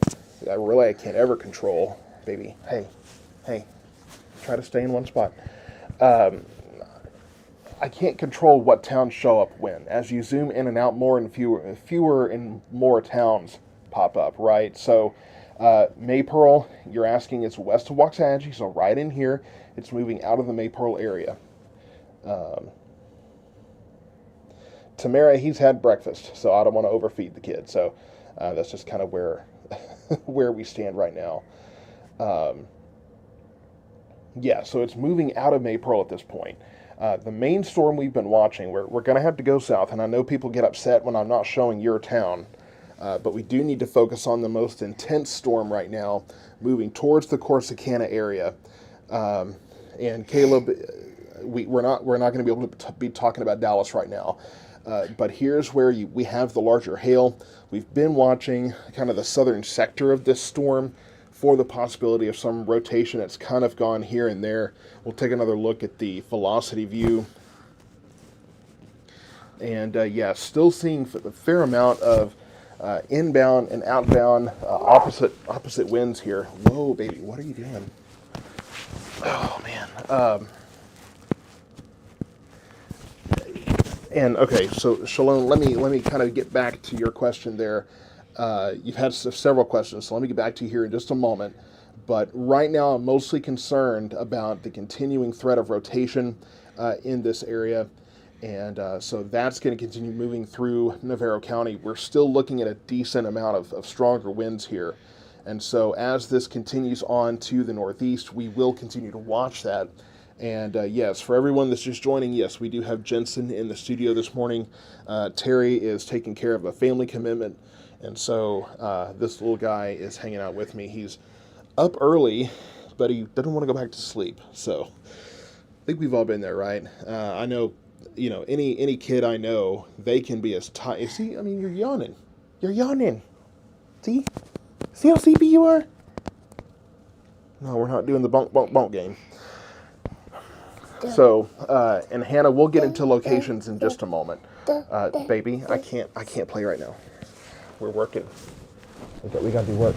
I can't ever control, baby, hey, try to stay in one spot. I can't control what towns show up when. As you zoom in and out more and fewer and more towns pop up, right? So Maypearl, you're asking, it's west of Waxahachie, so right in here, it's moving out of the Maypearl area. Tamara, he's had breakfast, so I don't want to overfeed the kid. So that's just kind of where where we stand right now. So it's moving out of Maypearl at this point. The main storm we've been watching, we're going to have to go south, and I know people get upset when I'm not showing your town, but we do need to focus on the most intense storm right now, moving towards the Corsicana area. And Caleb, we're not going to be able to be talking about Dallas right now. But here's where we have the larger hail. We've been watching kind of the southern sector of this storm for the possibility of some rotation. It's kind of gone here and there. We'll take another look at the velocity view. And still seeing a fair amount of inbound and outbound opposite winds here. Whoa, baby, what are you doing? Oh, man. And okay, so Shalom, let me kind of get back to your question there. You've had several questions, so let me get back to you here in just a moment. But right now, I'm mostly concerned about the continuing threat of rotation in this area. And so that's going to continue moving through Navarro County. We're still looking at a decent amount of stronger winds here. And so as this continues on to the northeast, we will continue to watch that. And yes, for everyone that's just joining, yes, we do have Jensen in the studio this morning. Terry is taking care of a family commitment. And so this little guy is hanging out with me. He's up early, but he doesn't want to go back to sleep. So I think we've all been there, right? I know, any kid I know, they can be as tired. See, I mean, you're yawning. You're yawning. See? See how sleepy you are? No, we're not doing the bonk, bonk, bonk game. So, and Hannah, we'll get into locations in just a moment. Baby, I can't play right now. We're working. We got to do work.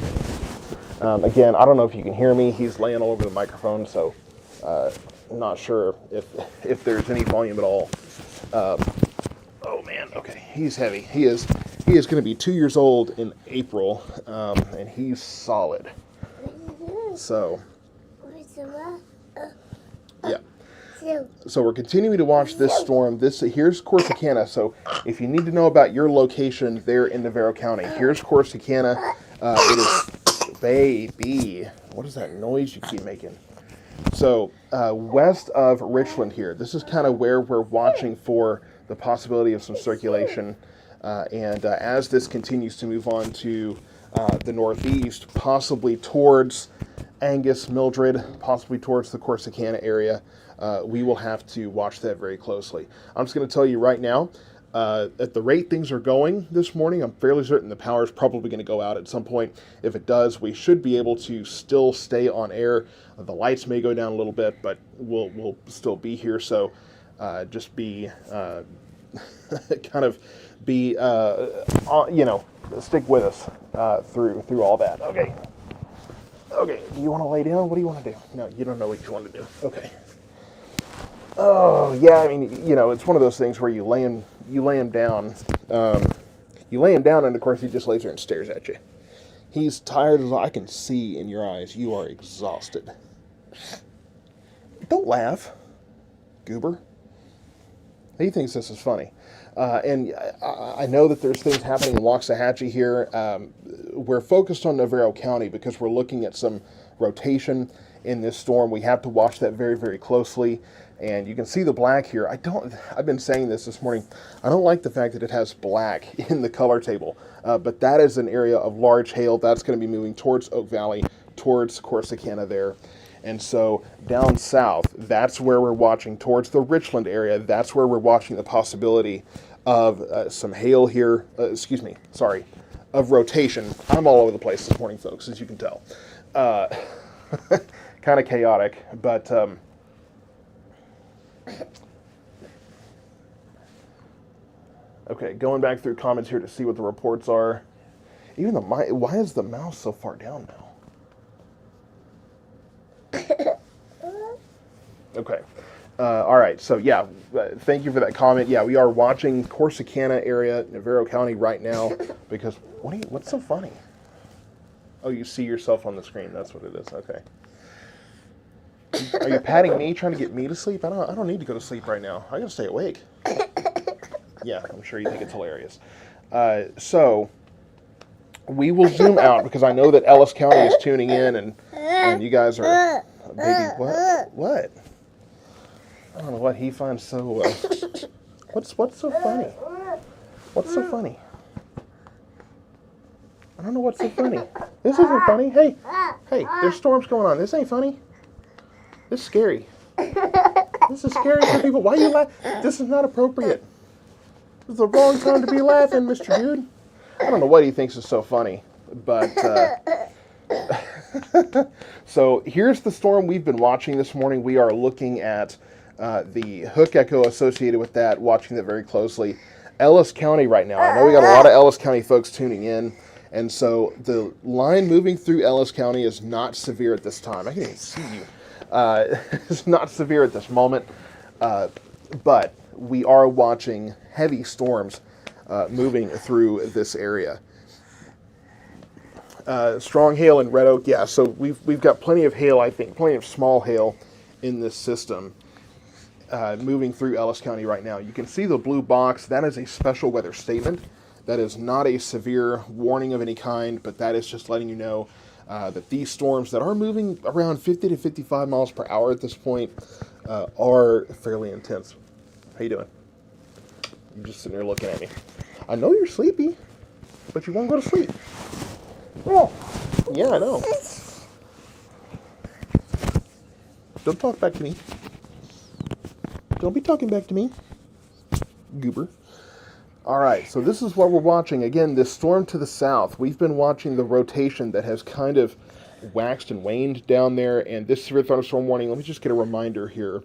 Again, I don't know if you can hear me. He's laying all over the microphone, so I'm not sure if there's any volume at all. Oh man, okay, he's heavy. He is going to be 2 years old in April, and he's solid. So, yeah. So we're continuing to watch this storm. Here's Corsicana. So if you need to know about your location there in Navarro County, here's Corsicana. It is, baby, what is that noise you keep making? So west of Richland here, this is kind of where we're watching for the possibility of some circulation. And as this continues to move on to the northeast, possibly towards Angus, Mildred, possibly towards the Corsicana area, we will have to watch that very closely. I'm just going to tell you right now, at the rate things are going this morning, I'm fairly certain the power is probably going to go out at some point. If it does, we should be able to still stay on air. The lights may go down a little bit, but we'll still be here. So just be kind of be stick with us through all that. Okay. Okay. Do you want to lay down? What do you want to do? No, you don't know what you want to do. Okay. Oh yeah, I mean, it's one of those things where you lay him down, and of course he just lays there and stares at you. He's tired as I can see in your eyes. You are exhausted. Don't laugh, goober. He thinks this is funny, and I know that there's things happening in Waxahachie here. We're focused on Navarro County because we're looking at some rotation in this storm. We have to watch that very, very closely. And you can see the black here. I've been saying this morning, I don't like the fact that it has black in the color table, but that is an area of large hail. That's going to be moving towards Oak Valley, towards Corsicana there. And so down south, that's where we're watching towards the Richland area. That's where we're watching the possibility of some hail here, of rotation. I'm all over the place this morning, folks, as you can tell. Kind of chaotic, but okay, going back through comments here to see what the reports are. Even why is the mouse so far down now? Okay. All right. So yeah, thank you for that comment. Yeah, we are watching Corsicana area, Navarro County right now because what's so funny? Oh, you see yourself on the screen. That's what it is. Okay. Are you patting me, trying to get me to sleep? I don't need to go to sleep right now. I gotta stay awake. Yeah, I'm sure you think it's hilarious. So we will zoom out because I know that Ellis County is tuning in, and you guys are baby. What? I don't know what he finds so. What's so funny? What's so funny? I don't know what's so funny. This isn't funny. Hey, there's storms going on. This ain't funny. This is scary. This is scary for people. Why are you laughing? This is not appropriate. This is the wrong time to be laughing, Mr. Dude. I don't know what he thinks is so funny, but so here's the storm we've been watching this morning. We are looking at the hook echo associated with that, watching that very closely. Ellis County right now. I know we got a lot of Ellis County folks tuning in, and so the line moving through Ellis County is not severe at this time. I can't even see you. It's not severe at this moment, but we are watching heavy storms moving through this area. Strong hail in Red Oak, yeah. So we've got plenty of hail. I think plenty of small hail in this system. moving through Ellis County right now. You can see the blue box. That is a special weather statement. That is not a severe warning of any kind, but that is just letting you know that these storms that are moving around 50 to 55 miles per hour at this point are fairly intense. How you doing? You're just sitting there looking at me. I know you're sleepy, but you won't go to sleep. Yeah, I know. Don't talk back to me. Don't be talking back to me, goober. All right, so this is what we're watching. Again, this storm to the south. We've been watching the rotation that has kind of waxed and waned down there, and this severe thunderstorm warning, let me just get a reminder here,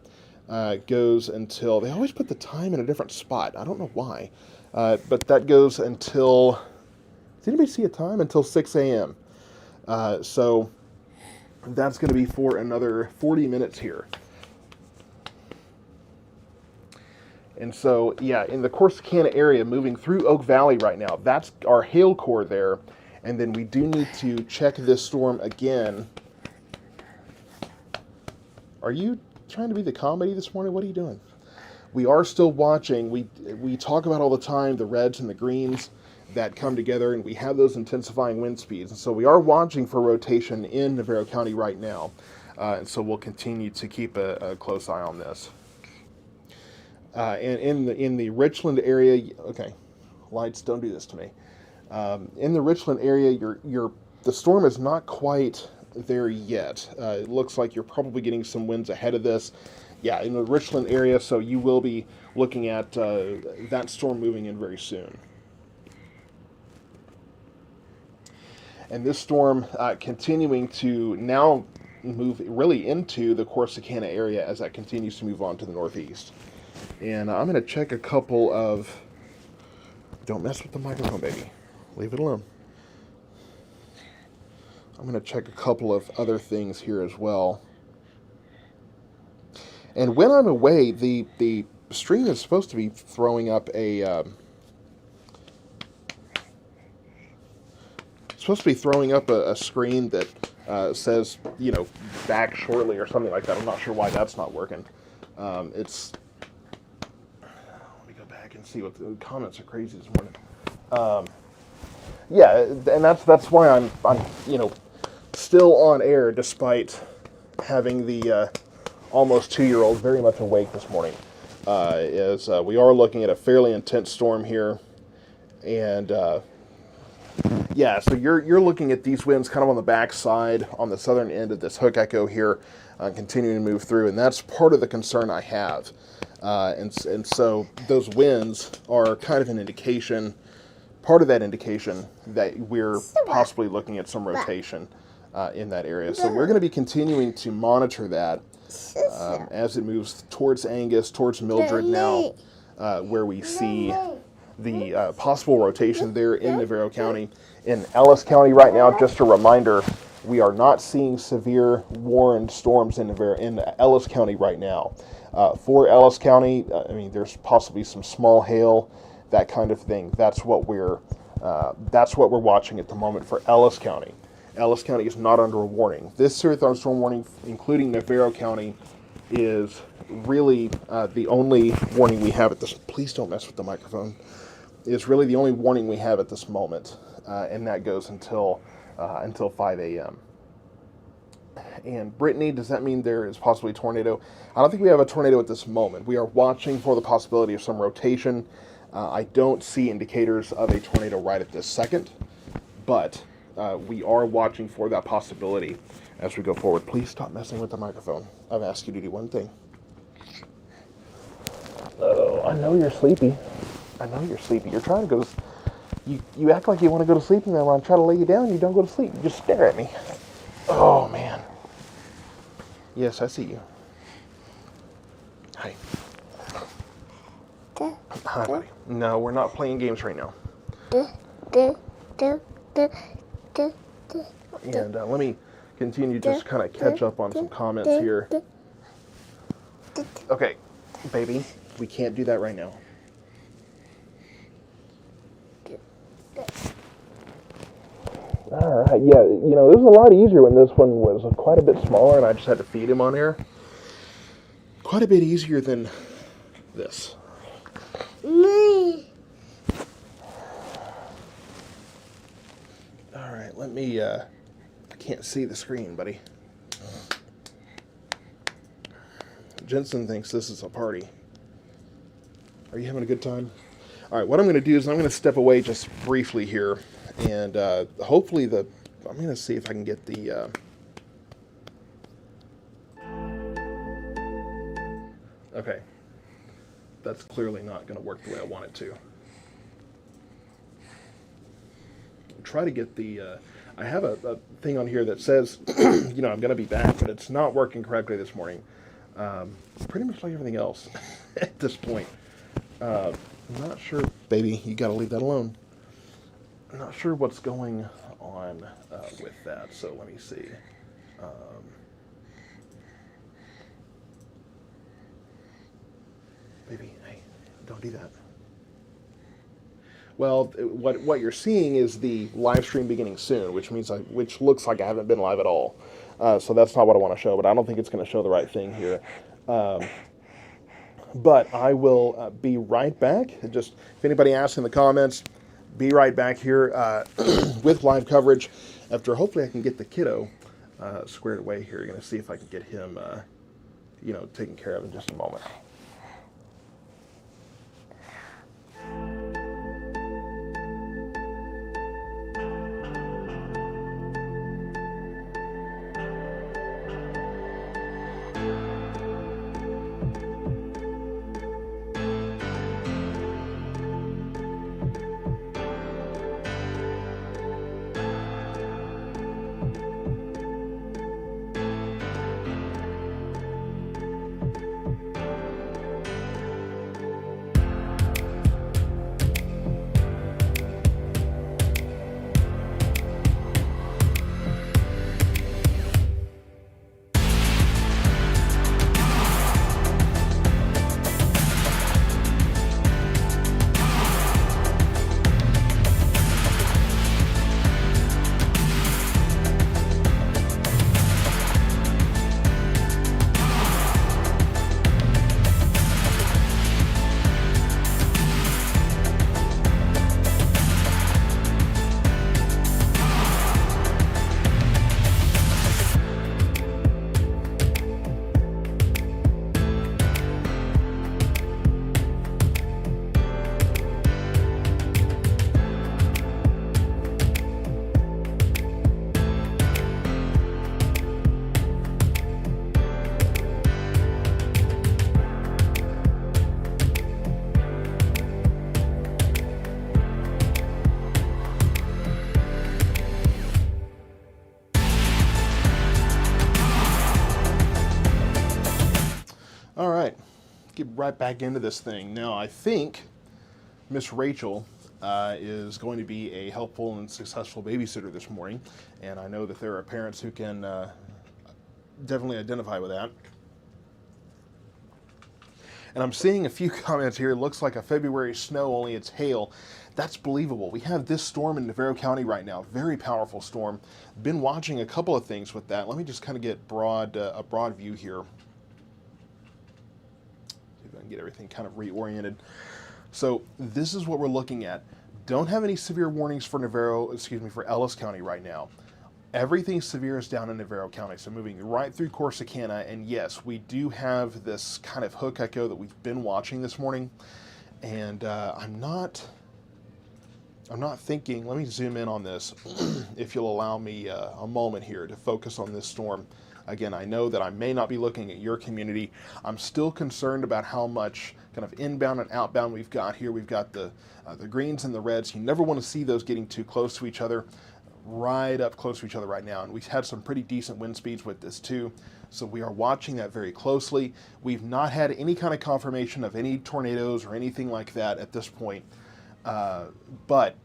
goes until, they always put the time in a different spot. I don't know why, but that goes until, does anybody see a time? Until 6 a.m. So that's going to be for another 40 minutes here. And so, yeah, in the Corsicana area, moving through Oak Valley right now, that's our hail core there. And then we do need to check this storm again. Are you trying to be the comedy this morning? What are you doing? We are still watching. We talk about all the time the reds and the greens that come together, and we have those intensifying wind speeds. And so we are watching for rotation in Navarro County right now. And so we'll continue to keep a close eye on this. And in the Richland area, okay, lights, don't do this to me. In the Richland area, the storm is not quite there yet. It looks like you're probably getting some winds ahead of this. Yeah, in the Richland area, so you will be looking at that storm moving in very soon. And this storm continuing to now move really into the Corsicana area as that continues to move on to the northeast. And I'm going to check a couple of... Don't mess with the microphone, baby. Leave it alone. I'm going to check a couple of other things here as well. And when I'm away, the stream is supposed to be throwing up a... screen that says, you know, back shortly or something like that. I'm not sure why that's not working. It's... and see what the comments are crazy this morning. Yeah, and that's why I'm you know, still on air despite having the almost 2-year-old very much awake this morning. We are looking at a fairly intense storm here, and yeah, so you're looking at these winds kind of on the backside on the southern end of this hook echo here, continuing to move through, and that's part of the concern I have. And so those winds are kind of an indication, part of that indication that we're possibly looking at some rotation in that area. So we're going to be continuing to monitor that as it moves towards Angus, towards Mildred now, where we see the possible rotation there in Navarro County. In Ellis County right now, just a reminder, we are not seeing severe warned storms in Ellis County right now. For Ellis County, I mean, there's possibly some small hail, that kind of thing. That's what we're watching at the moment for Ellis County. Ellis County is not under a warning. This severe thunderstorm warning, including Navarro County, is really the only warning we have at this. Please don't mess with the microphone. Is really the only warning we have at this moment, and that goes until 5 a.m. And Brittany, does that mean there is possibly a tornado? I don't think we have a tornado at this moment. We are watching for the possibility of some rotation. I don't see indicators of a tornado right at this second, but we are watching for that possibility as we go forward. Please stop messing with the microphone. I've asked you to do one thing. Oh, I know you're sleepy. I know you're sleepy. You're trying to go to... You act like you want to go to sleep, and then when I try to lay you down, you don't go to sleep. You just stare at me. Oh, man. Yes, I see you. Hi. Hi, buddy. No, we're not playing games right now. And let me continue just kind of catch up on some comments here. Okay, baby, we can't do that right now. All right, yeah, you know, it was a lot easier when this one was quite a bit smaller and I just had to feed him on air. quite a bit easier than this. Me. All right, let me, I can't see the screen, buddy. Jensen thinks this is a party. Are you having a good time? All right, what I'm going to do is I'm going to step away just briefly here, and hopefully I'm going to see if I can get the... Okay. That's clearly not going to work the way I want it to. Try to get the... I have a thing on here that says, I'm going to be back, but it's not working correctly this morning. Pretty much like everything else at this point. I'm not sure, baby, you got to leave that alone. I'm not sure what's going on with that, so let me see. Baby, hey, don't do that. Well, what you're seeing is the live stream beginning soon, which looks like I haven't been live at all. So that's not what I want to show, but I don't think it's going to show the right thing here. But I will be right back. Just if anybody asks in the comments, be right back here with live coverage. After hopefully I can get the kiddo squared away here. You're going to see if I can get him, taken care of in just a moment. All right, get right back into this thing. Now, I think Miss Rachel is going to be a helpful and successful babysitter this morning, and I know that there are parents who can definitely identify with that. And I'm seeing a few comments here. It looks like a February snow, only it's hail. That's believable. We have this storm in Navarro County right now, very powerful storm. Been watching a couple of things with that. Let me just kind of get a broad view here. Get everything kind of reoriented. So this is what we're looking at. Don't have any severe warnings for for Ellis County right now. Everything severe is down in Navarro County, so moving right through Corsicana, and yes, we do have this kind of hook echo that we've been watching this morning, and I'm not thinking, let me zoom in on this, if you'll allow me a moment here to focus on this storm. Again, I know that I may not be looking at your community. I'm still concerned about how much kind of inbound and outbound we've got here. We've got the greens and the reds. You never want to see those getting too close to each other, right up close to each other right now. And we've had some pretty decent wind speeds with this too. So we are watching that very closely. We've not had any kind of confirmation of any tornadoes or anything like that at this point. But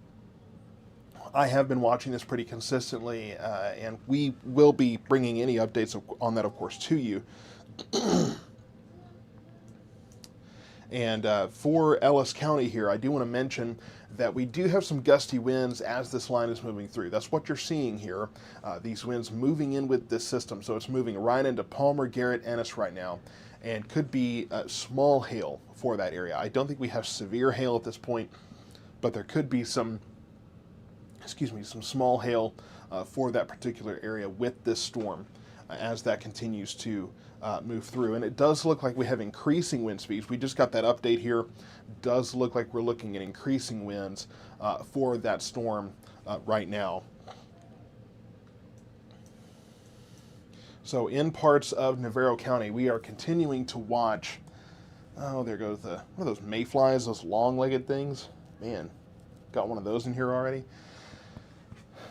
I have been watching this pretty consistently, and we will be bringing any updates on that, of course, to you. And for Ellis County here, I do want to mention that we do have some gusty winds as this line is moving through. That's what you're seeing here. These winds moving in with this system. So it's moving right into Palmer, Garrett, Ennis right now, and could be small hail for that area. I don't think we have severe hail at this point, but there could be some small hail for that particular area with this storm as that continues to move through. And it does look like we have increasing wind speeds. We just got that update here. Does look like we're looking at increasing winds for that storm right now. So in parts of Navarro County, we are continuing to watch. Oh, there goes one of those mayflies, those long-legged things. Man, got one of those in here already.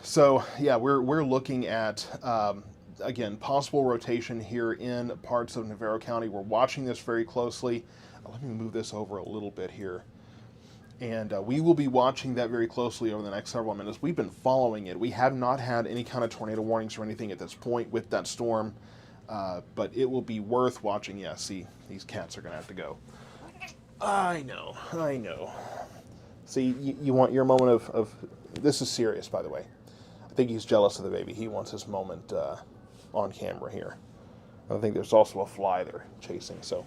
So yeah, we're looking at again, possible rotation here in parts of Navarro County. We're watching this very closely. Let me move this over a little bit here. And we will be watching that very closely over the next several minutes. We've been following it. We have not had any kind of tornado warnings or anything at this point with that storm, but it will be worth watching. Yeah, see, these cats are going to have to go. I know. See, you want your moment of... This is serious, by the way. I think he's jealous of the baby. He wants his moment on camera here. I think there's also a fly they're chasing, so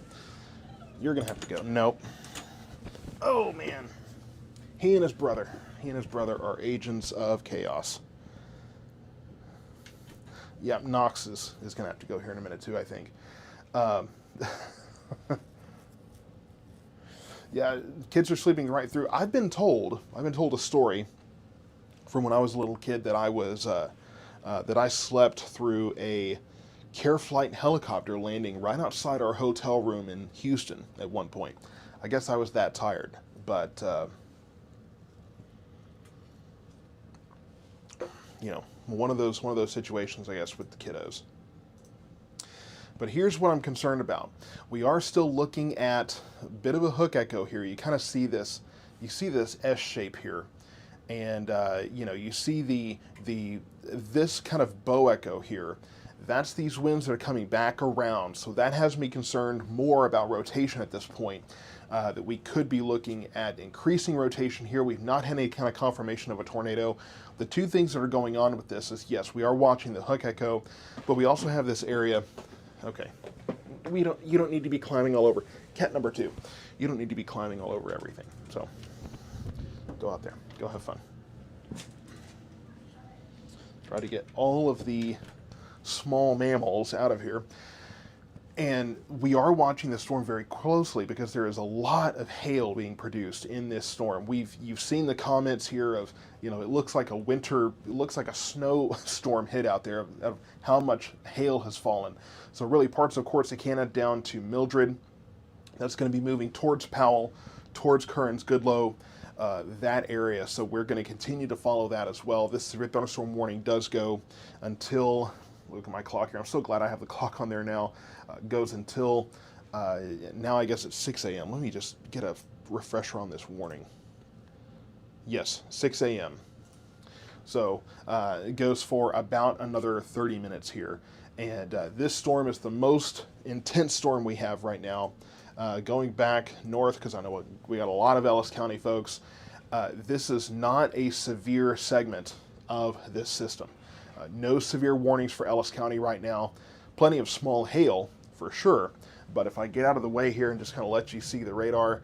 you're going to have to go. Nope. Oh, man. He and his brother are agents of chaos. Yeah, Knox is going to have to go here in a minute, too, I think. Yeah, kids are sleeping right through. I've been told a story from when I was a little kid that I slept through a Care Flight helicopter landing right outside our hotel room in Houston at one point. I guess I was that tired, but you know, one of those situations, I guess, with the kiddos. But here's what I'm concerned about. We are still looking at a bit of a hook echo here. You kind of see this. You see this S shape here, and you know, you see this kind of bow echo here. That's these winds that are coming back around. So that has me concerned more about rotation at this point. That we could be looking at increasing rotation here. We've not had any kind of confirmation of a tornado. The two things that are going on with this is, yes, we are watching the hook echo, but we also have this area. Okay, you don't need to be climbing all over. Cat number 2, you don't need to be climbing all over everything. So go out there, go have fun. Try to get all of the small mammals out of here. And we are watching the storm very closely because there is a lot of hail being produced in this storm. You've seen the comments here of, you know, it looks like a snowstorm hit out there of how much hail has fallen. So really parts of Corsicana down to Mildred, that's going to be moving towards Powell, towards Kearns, Goodloe, that area. So we're going to continue to follow that as well. This severe thunderstorm warning does go until, look at my clock here. I'm so glad I have the clock on there now. Goes until, now I guess it's 6 a.m. Let me just get a refresher on this warning. Yes, 6 a.m. So it goes for about another 30 minutes here. And this storm is the most intense storm we have right now. Going back north, because I know we got a lot of Ellis County folks, this is not a severe segment of this system. No severe warnings for Ellis County right now. Plenty of small hail, for sure. But if I get out of the way here and just kind of let you see the radar,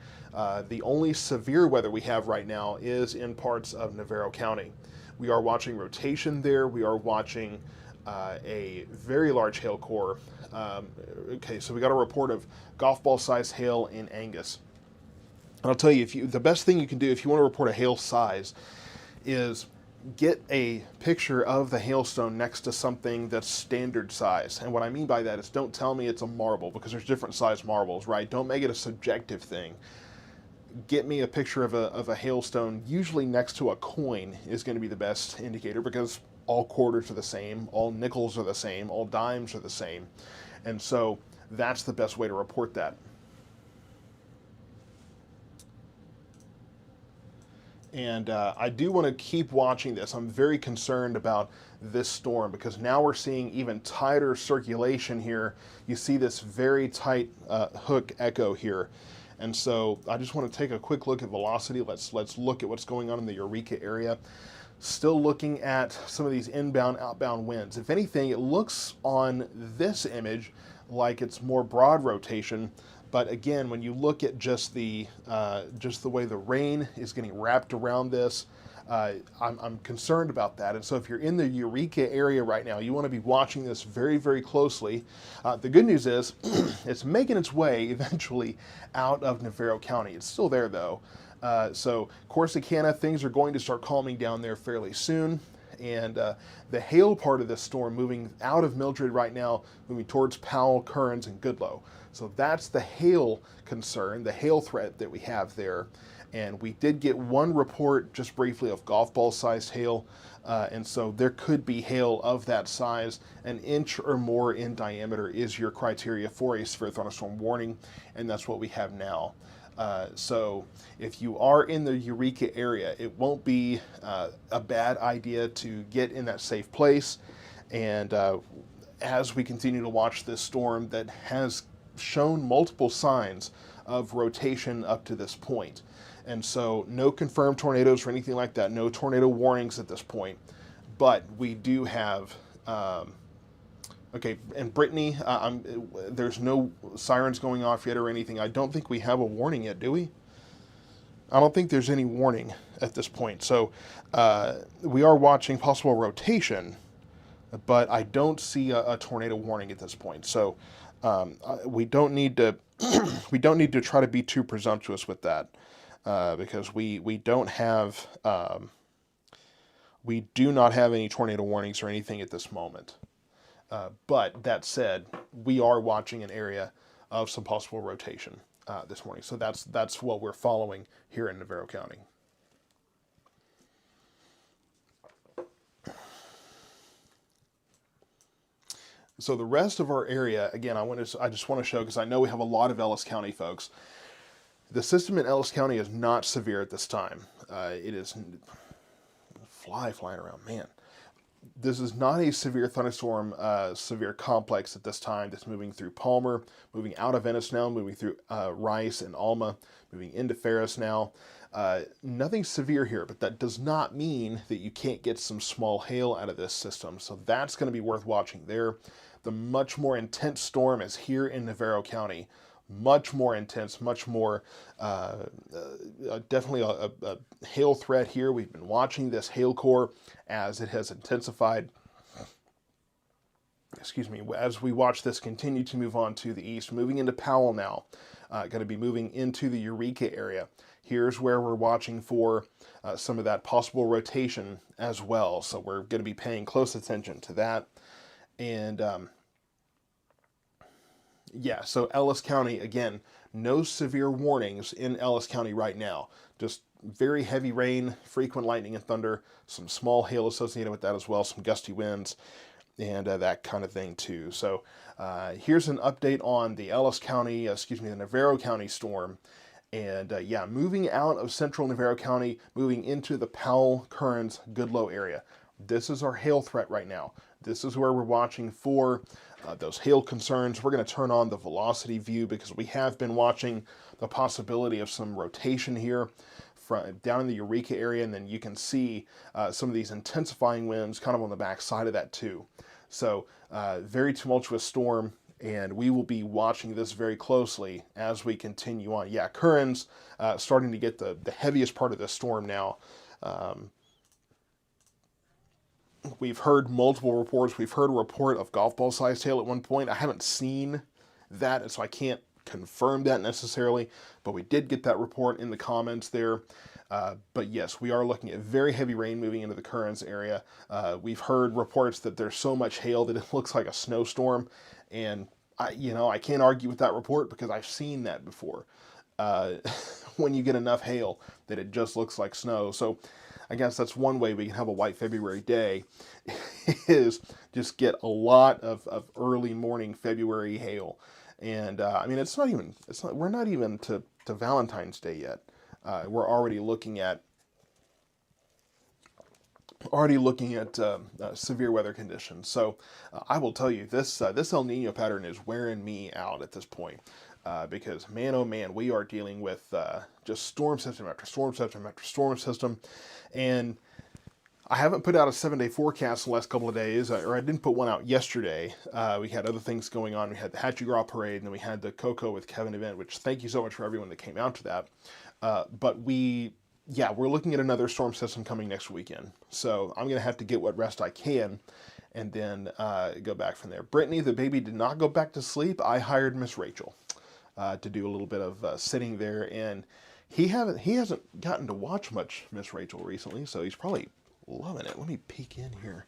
the only severe weather we have right now is in parts of Navarro County. We are watching rotation there. We are watching a very large hail core. Okay, so we got a report of golf ball size hail in Angus. And I'll tell you, the best thing you can do if you want to report a hail size is get a picture of the hailstone next to something that's standard size. And what I mean by that is, don't tell me it's a marble, because there's different size marbles, right? Don't make it a subjective thing. Get me a picture of a hailstone, usually next to a coin is going to be the best indicator, because all quarters are the same, all nickels are the same, all dimes are the same. And so that's the best way to report that. And I do want to keep watching this. I'm very concerned about this storm because now we're seeing even tighter circulation here. You see this very tight hook echo here. And so I just want to take a quick look at velocity. Let's look at what's going on in the Eureka area. Still looking at some of these inbound, outbound winds. If anything, it looks on this image like it's more broad rotation. But again, when you look at just the way the rain is getting wrapped around this, I'm concerned about that. And so if you're in the Eureka area right now, you want to be watching this very, very closely. The good news is it's making its way eventually out of Navarro County. It's still there though. So Corsicana, things are going to start calming down there fairly soon. And the hail part of this storm moving out of Mildred right now, moving towards Powell, Kearns, and Goodloe. So that's the hail concern, the hail threat that we have there. And we did get one report just briefly of golf ball sized hail. And so there could be hail of that size. An inch or more in diameter is your criteria for a severe thunderstorm warning. And that's what we have now. So if you are in the Eureka area, it won't be a bad idea to get in that safe place. And as we continue to watch this storm that has shown multiple signs of rotation up to this point. And so no confirmed tornadoes or anything like that, no tornado warnings at this point. But we do have, okay, and Brittany, there's no sirens going off yet or anything. I don't think we have a warning yet, do we? I don't think there's any warning at this point. So we are watching possible rotation, but I don't see a tornado warning at this point. So we don't need to we don't need to try to be too presumptuous with that because we don't have we do not have any tornado warnings or anything at this moment. But that said, we are watching an area of some possible rotation this morning. So that's what we're following here in Navarro County. So the rest of our area, again, I just want to show, because I know we have a lot of Ellis County folks. The system in Ellis County is not severe at this time. It is flying around, man. This is not a severe thunderstorm, severe complex at this time. That's moving through Palmer, moving out of Ennis now, moving through Rice and Alma, moving into Ferris now. Nothing severe here, but that does not mean that you can't get some small hail out of this system. So that's going to be worth watching there. The much more intense storm is here in Navarro County. Much more intense, much more, definitely a hail threat here. We've been watching this hail core as it has intensified. Excuse me, as we watch this continue to move on to the east, moving into Powell now, going to be moving into the Eureka area. Here's where we're watching for some of that possible rotation as well. So we're going to be paying close attention to that. And yeah, so Ellis County, again, no severe warnings in Ellis County right now. Just very heavy rain, frequent lightning and thunder, some small hail associated with that as well, some gusty winds, and that kind of thing too. So here's an update on the Ellis County, the Navarro County storm. And yeah, moving out of central Navarro County, moving into the Powell, Kearns, Goodloe area. This is our hail threat right now. This is where we're watching for those hail concerns. We're going to turn on the velocity view because we have been watching the possibility of some rotation here from down in the Eureka area, and then you can see some of these intensifying winds kind of on the back side of that too. So very tumultuous storm, and we will be watching this very closely as we continue on. Yeah, Kearns starting to get the heaviest part of this storm now. We've heard multiple reports. We've heard a report of golf ball sized hail at one point. I haven't seen that, and so I can't confirm that necessarily, but we did get that report in the comments there. But yes, we are looking at very heavy rain moving into the Kearns area. We've heard reports that there's so much hail that it looks like a snowstorm, and I can't argue with that report because I've seen that before. When you get enough hail that it just looks like snow. So I guess that's one way we can have a white February day is just get a lot of early morning February hail. And I mean, we're not even to Valentine's Day yet. We're already looking at severe weather conditions. So I will tell you, this El Nino pattern is wearing me out at this point. because man, oh man, we are dealing with just storm system after storm system after storm system. And I haven't put out a 7-day forecast the last couple of days, or I didn't put one out yesterday. We had other things going on. We had the Hatchie Gras Parade, and then we had the Cocoa with Kevin event, which thank you so much for everyone that came out to that. But we're looking at another storm system coming next weekend. So I'm going to have to get what rest I can and then go back from there. Brittany, the baby, did not go back to sleep. I hired Miss Rachel to do a little bit of sitting there, and he hasn't gotten to watch much Miss Rachel recently, so he's probably loving it. Let me peek in here.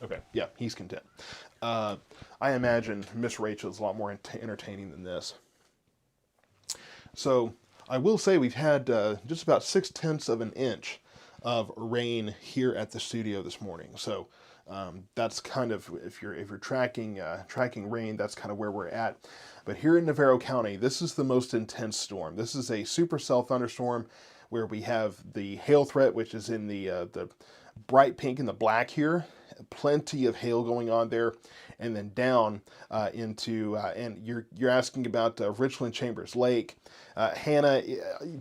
Okay, yeah, he's content. I imagine Miss Rachel is a lot more entertaining than this. So I will say we've had just about 6/10 of an inch of rain here at the studio this morning. So that's kind of, if you're tracking rain, that's kind of where we're at. But here in Navarro County, this is the most intense storm. This is a supercell thunderstorm where we have the hail threat, which is in the bright pink and the black here. Plenty of hail going on there, and then down into and you're asking about Richland Chambers Lake. Hannah,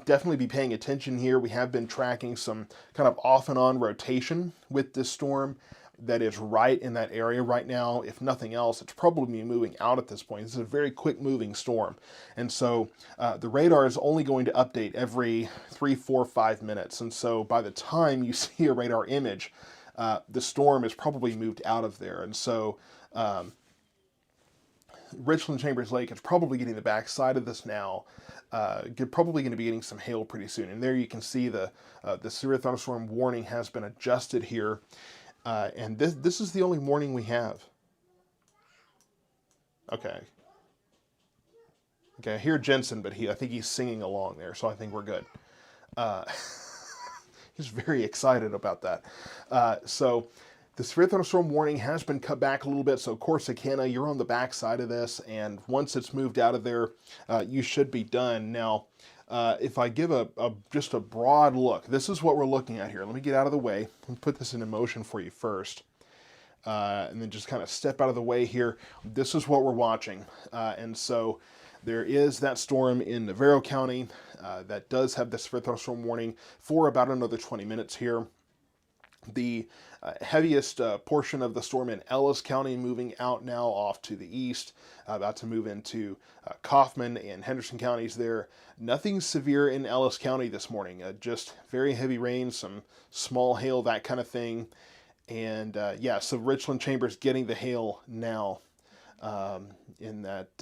definitely be paying attention here. We have been tracking some kind of off and on rotation with this storm that is right in that area right now. If nothing else, it's probably moving out at this point. This is a very quick moving storm. And so the radar is only going to update every 3, 4, 5 minutes. And so by the time you see a radar image, the storm is probably moved out of there. And so Richland Chambers Lake is probably getting the backside of this now. Probably going to be getting some hail pretty soon. And there you can see the severe thunderstorm warning has been adjusted here. And this is the only warning we have. Okay. Okay, I hear Jensen, but I think he's singing along there, so I think we're good. He's very excited about that. So the severe thunderstorm warning has been cut back a little bit. So Corsicana, you're on the back side of this, and once it's moved out of there, you should be done. Now, if I give just a broad look, this is what we're looking at here. Let me get out of the way and put this into motion for you first. And then just kind of step out of the way here. This is what we're watching. And so there is that storm in Navarro County that does have the severe thunderstorm warning for about another 20 minutes here. The heaviest portion of the storm in Ellis County moving out now off to the east, about to move into Kaufman and Henderson counties there. Nothing severe in Ellis County this morning, just very heavy rain, some small hail, that kind of thing. And so Richland Chambers getting the hail now in that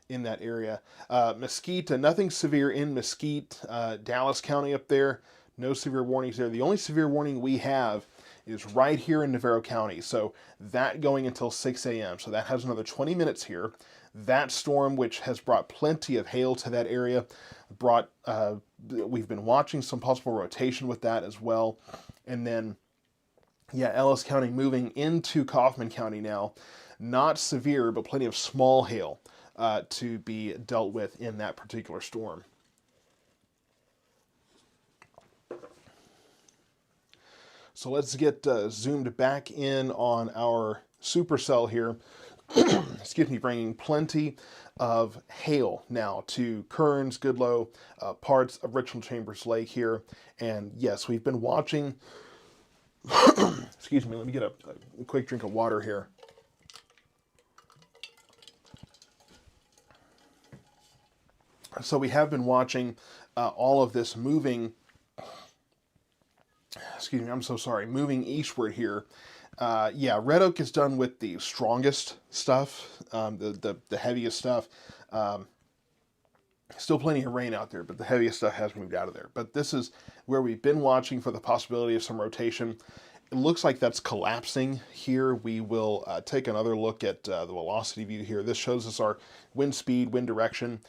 area. Mesquite, nothing severe in Mesquite, Dallas County up there. No severe warnings there. The only severe warning we have is right here in Navarro County. So that going until 6 a.m. So that has another 20 minutes here. That storm, which has brought plenty of hail to that area, we've been watching some possible rotation with that as well. And then, Ellis County moving into Kaufman County now. Not severe, but plenty of small hail to be dealt with in that particular storm. So let's get zoomed back in on our supercell here. Excuse me, bringing plenty of hail now to Kearns, Goodloe, parts of Richland Chambers Lake here. And yes, we've been watching. Excuse me, let me get a quick drink of water here. So we have been watching all of this moving. Excuse me, I'm so sorry. Moving eastward here. Red Oak is done with the strongest stuff, the heaviest stuff. Still plenty of rain out there, but the heaviest stuff has moved out of there. But this is where we've been watching for the possibility of some rotation. It looks like that's collapsing here. We will take another look at the velocity view here. This shows us our wind speed, wind direction.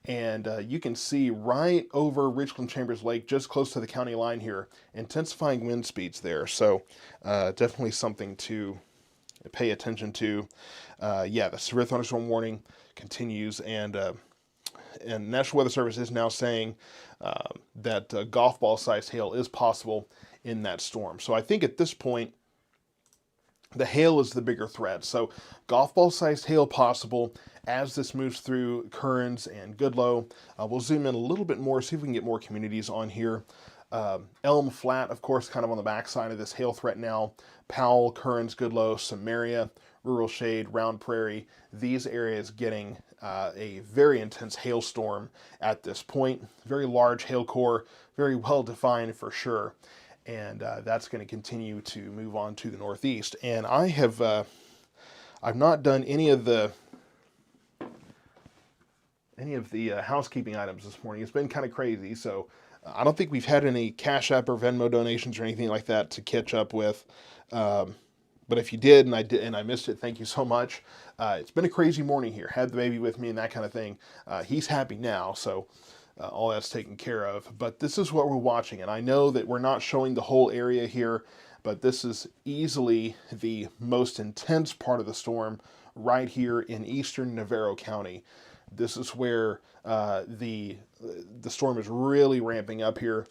And you can see right over Richland Chambers Lake, just close to the county line here, intensifying wind speeds there. So definitely something to pay attention to. The severe thunderstorm warning continues, and National Weather Service is now saying that golf ball sized hail is possible in that storm. So I think at this point, The hail is the bigger threat. So golf ball sized hail possible as this moves through Kearns and Goodloe. We'll zoom in a little bit more, see if we can get more communities on here. Elm Flat, of course, kind of on the backside of this hail threat now. Powell, Kearns, Goodloe, Samaria, Rural Shade, Round Prairie. These areas getting a very intense hailstorm at this point. Very large hail core, very well defined for sure. And that's going to continue to move on to the northeast. And I've not done any of the housekeeping items this morning. It's been kind of crazy, so I don't think we've had any Cash App or Venmo donations or anything like that to catch up with. But if you did and I missed it, thank you so much. It's been a crazy morning here. Had the baby with me and that kind of thing. He's happy now, so all that's taken care of. But this is what we're watching, and I know that we're not showing the whole area here, but this is easily the most intense part of the storm right here in eastern Navarro County. This is where the storm is really ramping up here.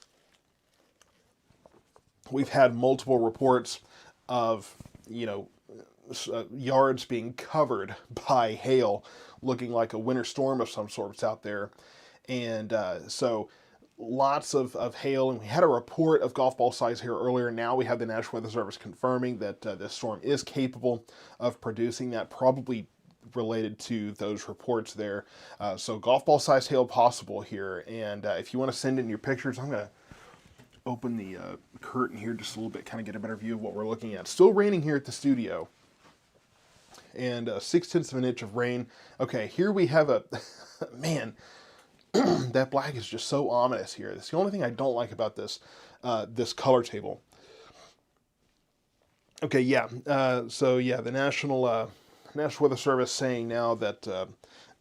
We've had multiple reports of, yards being covered by hail, looking like a winter storm of some sorts out there. And so lots of hail, and we had a report of golf ball size here earlier. Now we have the National Weather Service confirming that this storm is capable of producing that, probably related to those reports there. So golf ball size hail possible here. And if you want to send in your pictures, I'm going to open the curtain here just a little bit, kind of get a better view of what we're looking at. Still raining here at the studio. And 6/10 of an inch of rain. Okay, here we have a, man, that black is just so ominous here. That's the only thing I don't like about this this color table. Okay, yeah. The National Weather Service saying now that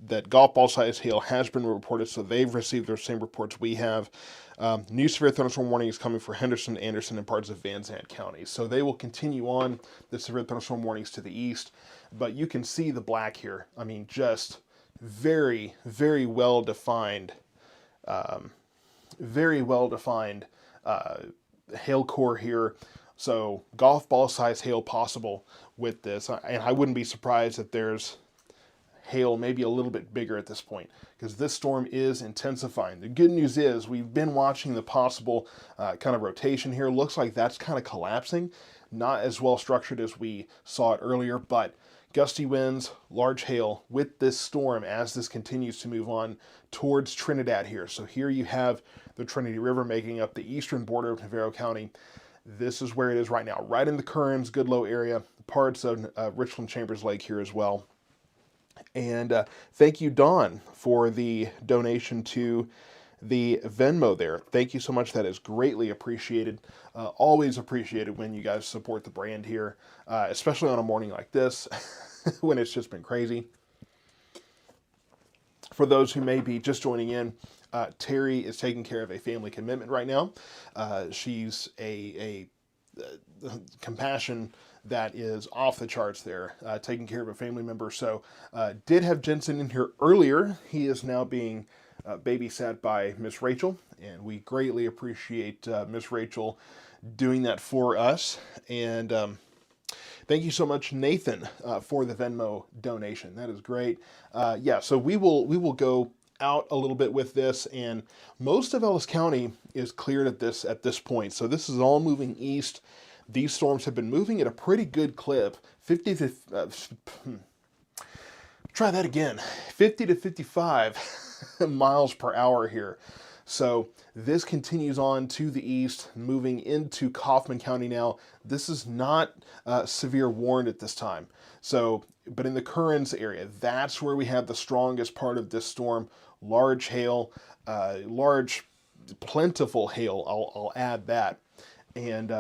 that golf ball size hail has been reported, so they've received those same reports we have. New severe thunderstorm warning is coming for Henderson, Anderson, and parts of Van Zandt counties. So they will continue on the severe thunderstorm warnings to the east, but you can see the black here. I mean, just very, very well defined, very well defined hail core here. So golf ball size hail possible with this, and I wouldn't be surprised if there's hail maybe a little bit bigger at this point, because this storm is intensifying. The good news is we've been watching the possible kind of rotation here. Looks like that's kind of collapsing. Not as well structured as we saw it earlier, but gusty winds, large hail with this storm as this continues to move on towards Trinidad here. So here you have the Trinity River making up the eastern border of Navarro County. This is where it is right now, right in the Kearns, Goodloe area, parts of Richland Chambers Lake here as well. And thank you, Dawn, for the donation to the Venmo there. Thank you so much. That is greatly appreciated. Always appreciated when you guys support the brand here, especially on a morning like this when it's just been crazy. For those who may be just joining in, Terry is taking care of a family commitment right now. She's a compassion that is off the charts there, taking care of a family member. So did have Jensen in here earlier. He is now being babysat by Miss Rachel, and we greatly appreciate Miss Rachel doing that for us. And thank you so much, Nathan, for the Venmo donation. That is great. So we will go out a little bit with this, and most of Ellis County is cleared at this point. So this is all moving east. These storms have been moving at a pretty good clip, 50 to try that again, 50 to 55 miles per hour here. So this continues on to the east, moving into Kaufman County now. This is not severe warned at this time. So, but in the Kearns area, that's where we have the strongest part of this storm. Large hail, plentiful hail, I'll add that. And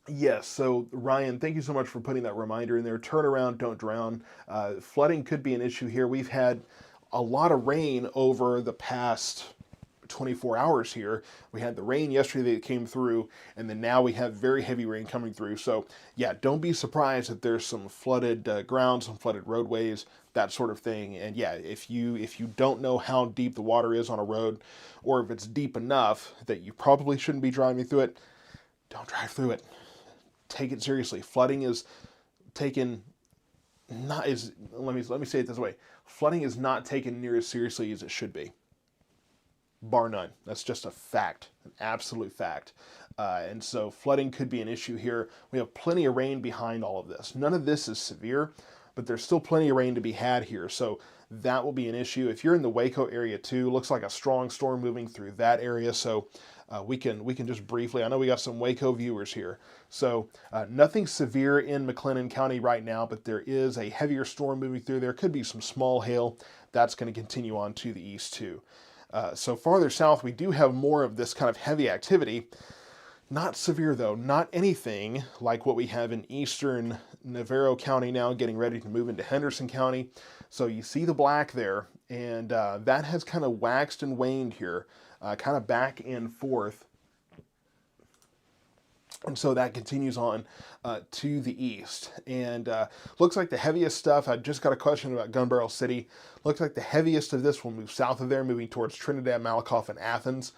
yes, so Ryan, thank you so much for putting that reminder in there. Turn around, don't drown. Flooding could be an issue here. We've had a lot of rain over the past 24 hours here. We had the rain yesterday that came through, and then now we have very heavy rain coming through. So yeah, don't be surprised if there's some flooded ground, some flooded roadways, that sort of thing. And yeah, if you don't know how deep the water is on a road, or if it's deep enough that you probably shouldn't be driving through it, don't drive through it. take it seriously. Flooding is taken not is let me say it this way. Flooding is not taken near as seriously as it should be. Bar none. That's just a fact, an absolute fact. And so flooding could be an issue here. We have plenty of rain behind all of this. None of this is severe, but there's still plenty of rain to be had here. So that will be an issue. If you're in the Waco area too, looks like a strong storm moving through that area. So we can just briefly, I know we got some Waco viewers here. So nothing severe in McLennan County right now, but there is a heavier storm moving through. There could be some small hail. That's going to continue on to the east too. So farther south, we do have more of this kind of heavy activity. Not severe though, not anything like what we have in eastern Navarro County now, getting ready to move into Henderson County. So you see the black there, and that has kind of waxed and waned here, kind of back and forth. And so that continues on to the east. And looks like the heaviest stuff, I just got a question about Gun Barrel City. Looks like the heaviest of this will move south of there, moving towards Trinidad, Malakoff, and Athens.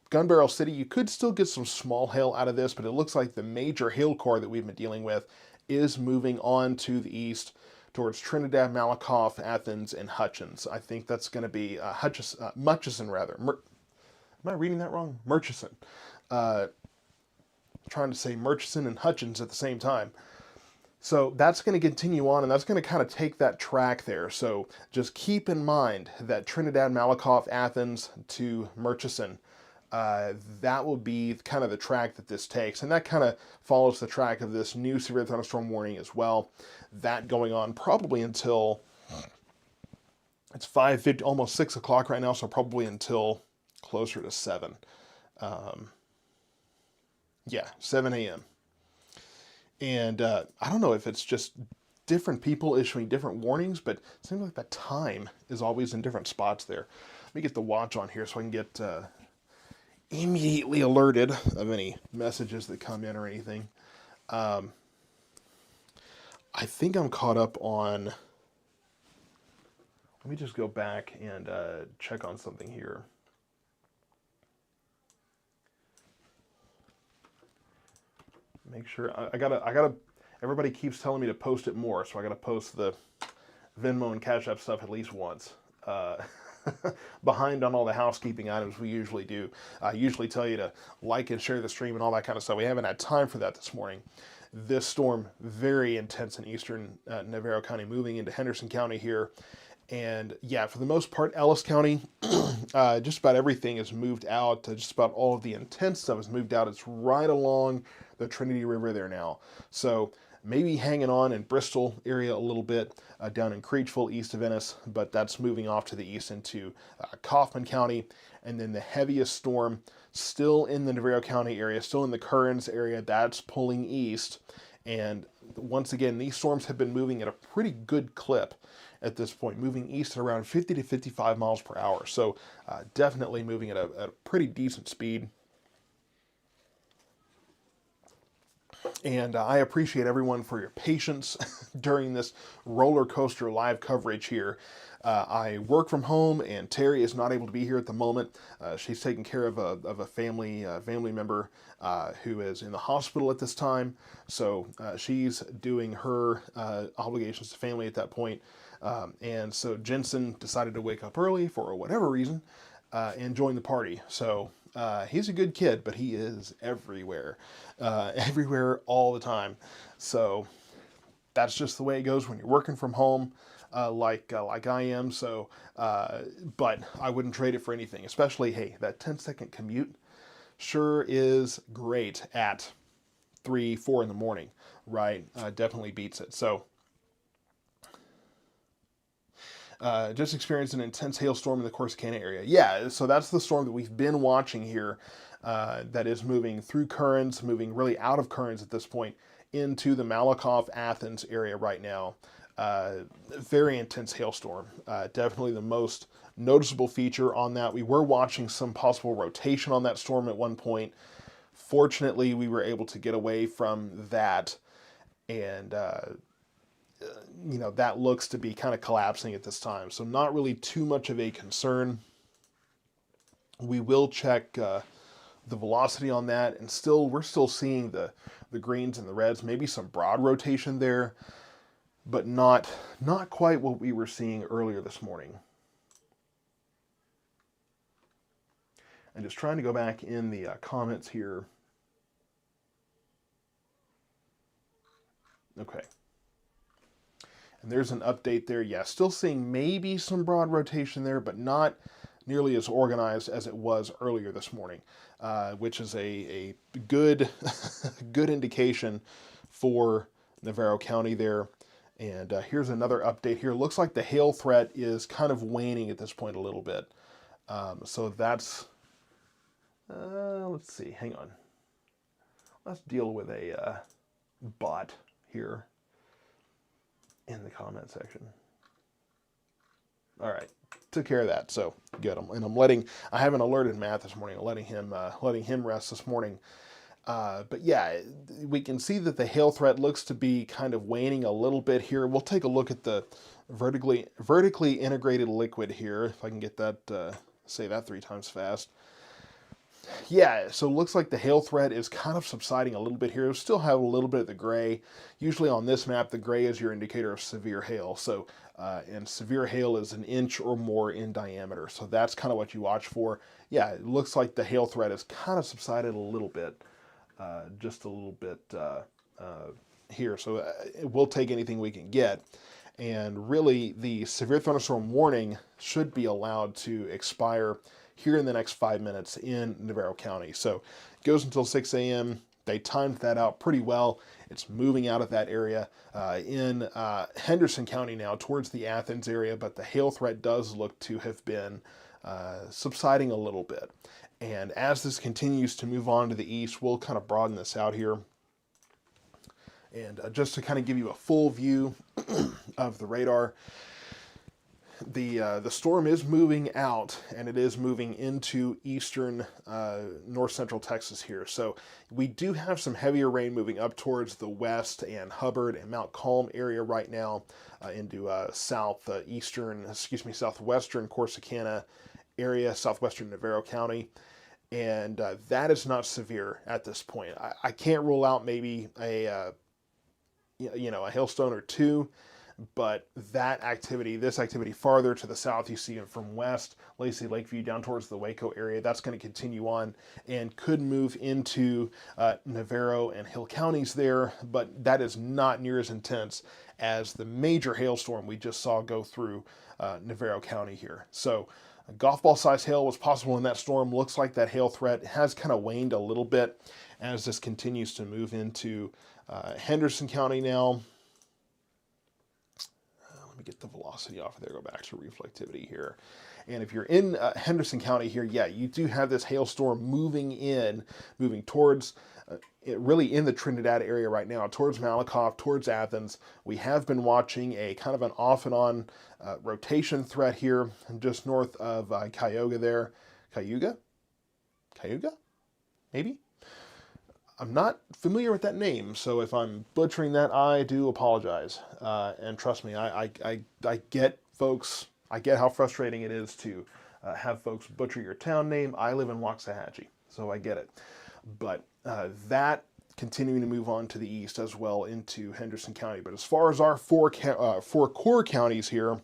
Gun Barrel City, you could still get some small hail out of this, but it looks like the major hail core that we've been dealing with is moving on to the east towards Trinidad, Malakoff, Athens, and Hutchins. I think that's going to be Murchison, rather. Am I reading that wrong? Murchison. Trying to say Murchison and Hutchins at the same time. So that's going to continue on, and that's going to kind of take that track there. So just keep in mind that Trinidad, Malakoff, Athens to Murchison, that will be kind of the track that this takes. And that kind of follows the track of this new severe thunderstorm warning as well. That going on probably until, it's 5:50, almost 6 o'clock right now, so probably until closer to 7. Yeah, 7 a.m. And I don't know if it's just different people issuing different warnings, but it seems like that time is always in different spots there. Let me get the watch on here so I can get immediately alerted of any messages that come in or anything. I think I'm caught up on... Let me just go back and check on something here. Make sure I gotta. Everybody keeps telling me to post it more, so I gotta post the Venmo and Cash App stuff at least once. Behind on all the housekeeping items we usually do. I usually tell you to like and share the stream and all that kind of stuff. We haven't had time for that this morning. This storm, very intense in eastern Navarro County, moving into Henderson County here. And yeah, for the most part, Ellis County, just about everything is moved out. Just about all of the intense stuff is moved out. It's right along the Trinity River there now. So maybe hanging on in Bristol area a little bit, down in Creechville, east of Venice, but that's moving off to the east into Kaufman County. And then the heaviest storm still in the Navarro County area, still in the Kearns area, that's pulling east. And once again, these storms have been moving at a pretty good clip at this point, moving east at around 50 to 55 miles per hour. So definitely moving at a pretty decent speed. And I appreciate everyone for your patience during this roller coaster live coverage here. I work from home, and Terry is not able to be here at the moment. She's taking care of a family member who is in the hospital at this time. So she's doing her obligations to family at that point. And so Jensen decided to wake up early for whatever reason and join the party. So he's a good kid, but he is everywhere, everywhere all the time. So that's just the way it goes when you're working from home, like I am. So, but I wouldn't trade it for anything, especially, hey, that 10-second commute sure is great at 3, 4 in the morning, right? Definitely beats it. So, just experienced an intense hailstorm in the Corsicana area. Yeah, so that's the storm that we've been watching here that is moving through Kearns, moving really out of Kearns at this point into the Malakoff, Athens area right now. Very intense hailstorm. Definitely the most noticeable feature on that. We were watching some possible rotation on that storm at one point. Fortunately, we were able to get away from that, and that looks to be kind of collapsing at this time. So not really too much of a concern. We will check the velocity on that, and we're still seeing the greens and the reds, maybe some broad rotation there, but not quite what we were seeing earlier this morning. And just trying to go back in the comments here. Okay. And there's an update there. Yeah, still seeing maybe some broad rotation there, but not nearly as organized as it was earlier this morning, which is a good, good indication for Navarro County there. And here's another update here. Looks like the hail threat is kind of waning at this point a little bit. So that's, let's see, hang on. Let's deal with a bot here in the comment section. All right, took care of that, so good. And I haven't alerted Matt this morning. I'm letting him rest this morning. But yeah, we can see that the hail threat looks to be kind of waning a little bit here. We'll take a look at the vertically integrated liquid here, if I can get that, say that 3 times fast. Yeah, so it looks like the hail threat is kind of subsiding a little bit here. We still have a little bit of the gray. Usually on this map, the gray is your indicator of severe hail. So, and severe hail is 1 inch or more in diameter. So that's kind of what you watch for. Yeah, it looks like the hail threat has kind of subsided a little bit, just a little bit here. So we'll take anything we can get. And really, the severe thunderstorm warning should be allowed to expire here in the next 5 minutes in Navarro County. So it goes until 6 a.m. They timed that out pretty well. It's moving out of that area in Henderson County now towards the Athens area, but the hail threat does look to have been subsiding a little bit. And as this continues to move on to the east, we'll kind of broaden this out here. And just to kind of give you a full view of the radar, the storm is moving out, and it is moving into eastern north central Texas here. So we do have some heavier rain moving up towards the west and Hubbard and Mount Calm area right now into southwestern Corsicana area, southwestern Navarro County. And that is not severe at this point. I can't rule out maybe a hailstone or two, but this activity farther to the south, you see it from west, Lacey Lakeview down towards the Waco area, that's going to continue on and could move into Navarro and Hill counties there, but that is not near as intense as the major hailstorm we just saw go through Navarro County here. So golf ball size hail was possible in that storm. Looks like that hail threat has kind of waned a little bit as this continues to move into Henderson County now. Let me get the velocity off of there, go back to reflectivity here. And if you're in Henderson County here, yeah, you do have this hailstorm moving towards, really in the Trinidad area right now, towards Malakoff, towards Athens. We have been watching a kind of an off and on rotation threat here just north of Cayuga there. Cayuga? Maybe? I'm not familiar with that name, so if I'm butchering that, I do apologize. And trust me, I get folks, I get how frustrating it is to have folks butcher your town name. I live in Waxahachie, so I get it. But that continuing to move on to the east as well into Henderson County. But as far as our four core counties here,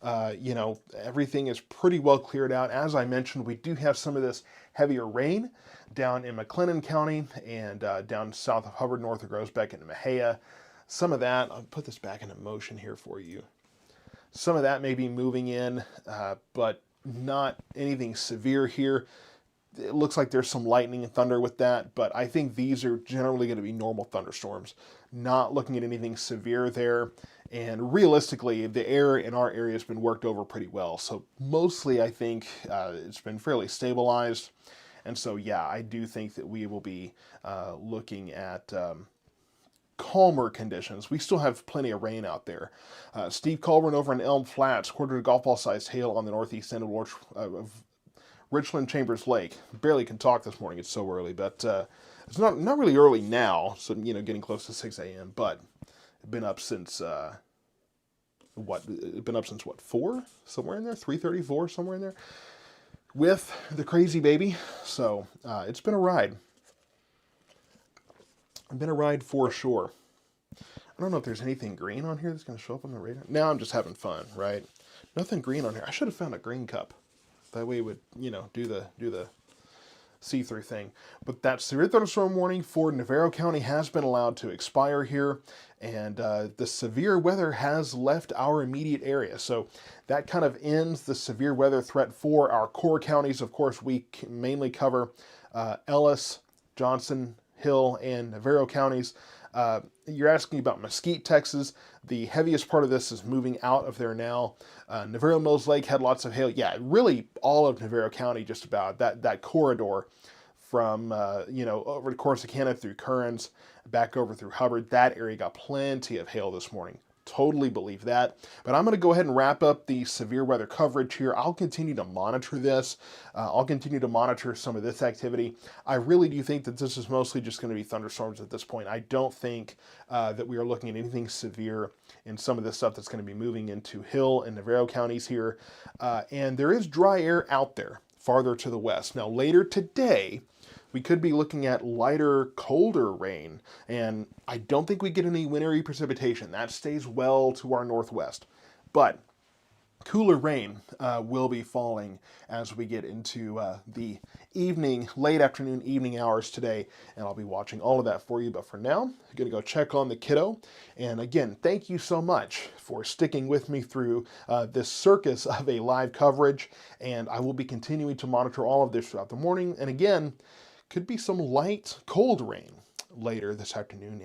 everything is pretty well cleared out. As I mentioned, we do have some of this heavier rain down in McLennan County and down south of Hubbard, north of Groesbeck and Mejia. Some of that, I'll put this back into motion here for you. Some of that may be moving in, but not anything severe here. It looks like there's some lightning and thunder with that, but I think these are generally going to be normal thunderstorms. Not looking at anything severe there. And realistically, the air in our area has been worked over pretty well. So mostly I think it's been fairly stabilized. And so, yeah, I do think that we will be looking at calmer conditions. We still have plenty of rain out there. Steve Colburn over in Elm Flats, quarter to golf ball sized hail on the northeast end of Richland Chambers Lake. Barely can talk this morning, it's so early, but it's not really early now, so getting close to 6 a.m., but been up since what 4 somewhere in there, 3:34 somewhere in there. with the crazy baby. So it's been a ride. It's been a ride for sure. I don't know if there's anything green on here that's going to show up on the radar. Now I'm just having fun, right? Nothing green on here. I should have found a green cup. That way it would, do the see-through thing. But that severe thunderstorm warning for Navarro County has been allowed to expire here, and the severe weather has left our immediate area. So that kind of ends the severe weather threat for our core counties. Of course, we mainly cover Ellis, Johnson, Hill, and Navarro counties. You're asking about Mesquite, Texas. The heaviest part of this is moving out of there now. Navarro Mills Lake had lots of hail. Yeah, really all of Navarro County, just about. That corridor from, over to Corsicana through Kearns, back over through Hubbard. That area got plenty of hail this morning. Totally believe that. But I'm going to go ahead and wrap up the severe weather coverage here. I'll continue to monitor this. I'll continue to monitor some of this activity. I really do think that this is mostly just going to be thunderstorms at this point. I don't think that we are looking at anything severe in some of this stuff that's going to be moving into Hill and Navarro counties here. And there is dry air out there farther to the west. Now, later today, we could be looking at lighter, colder rain, and I don't think we get any wintry precipitation. That stays well to our northwest. But cooler rain will be falling as we get into the evening, late afternoon, evening hours today, and I'll be watching all of that for you. But for now, I'm going to go check on the kiddo. And again, thank you so much for sticking with me through this circus of a live coverage, and I will be continuing to monitor all of this throughout the morning. And again, could be some light, cold rain later this afternoon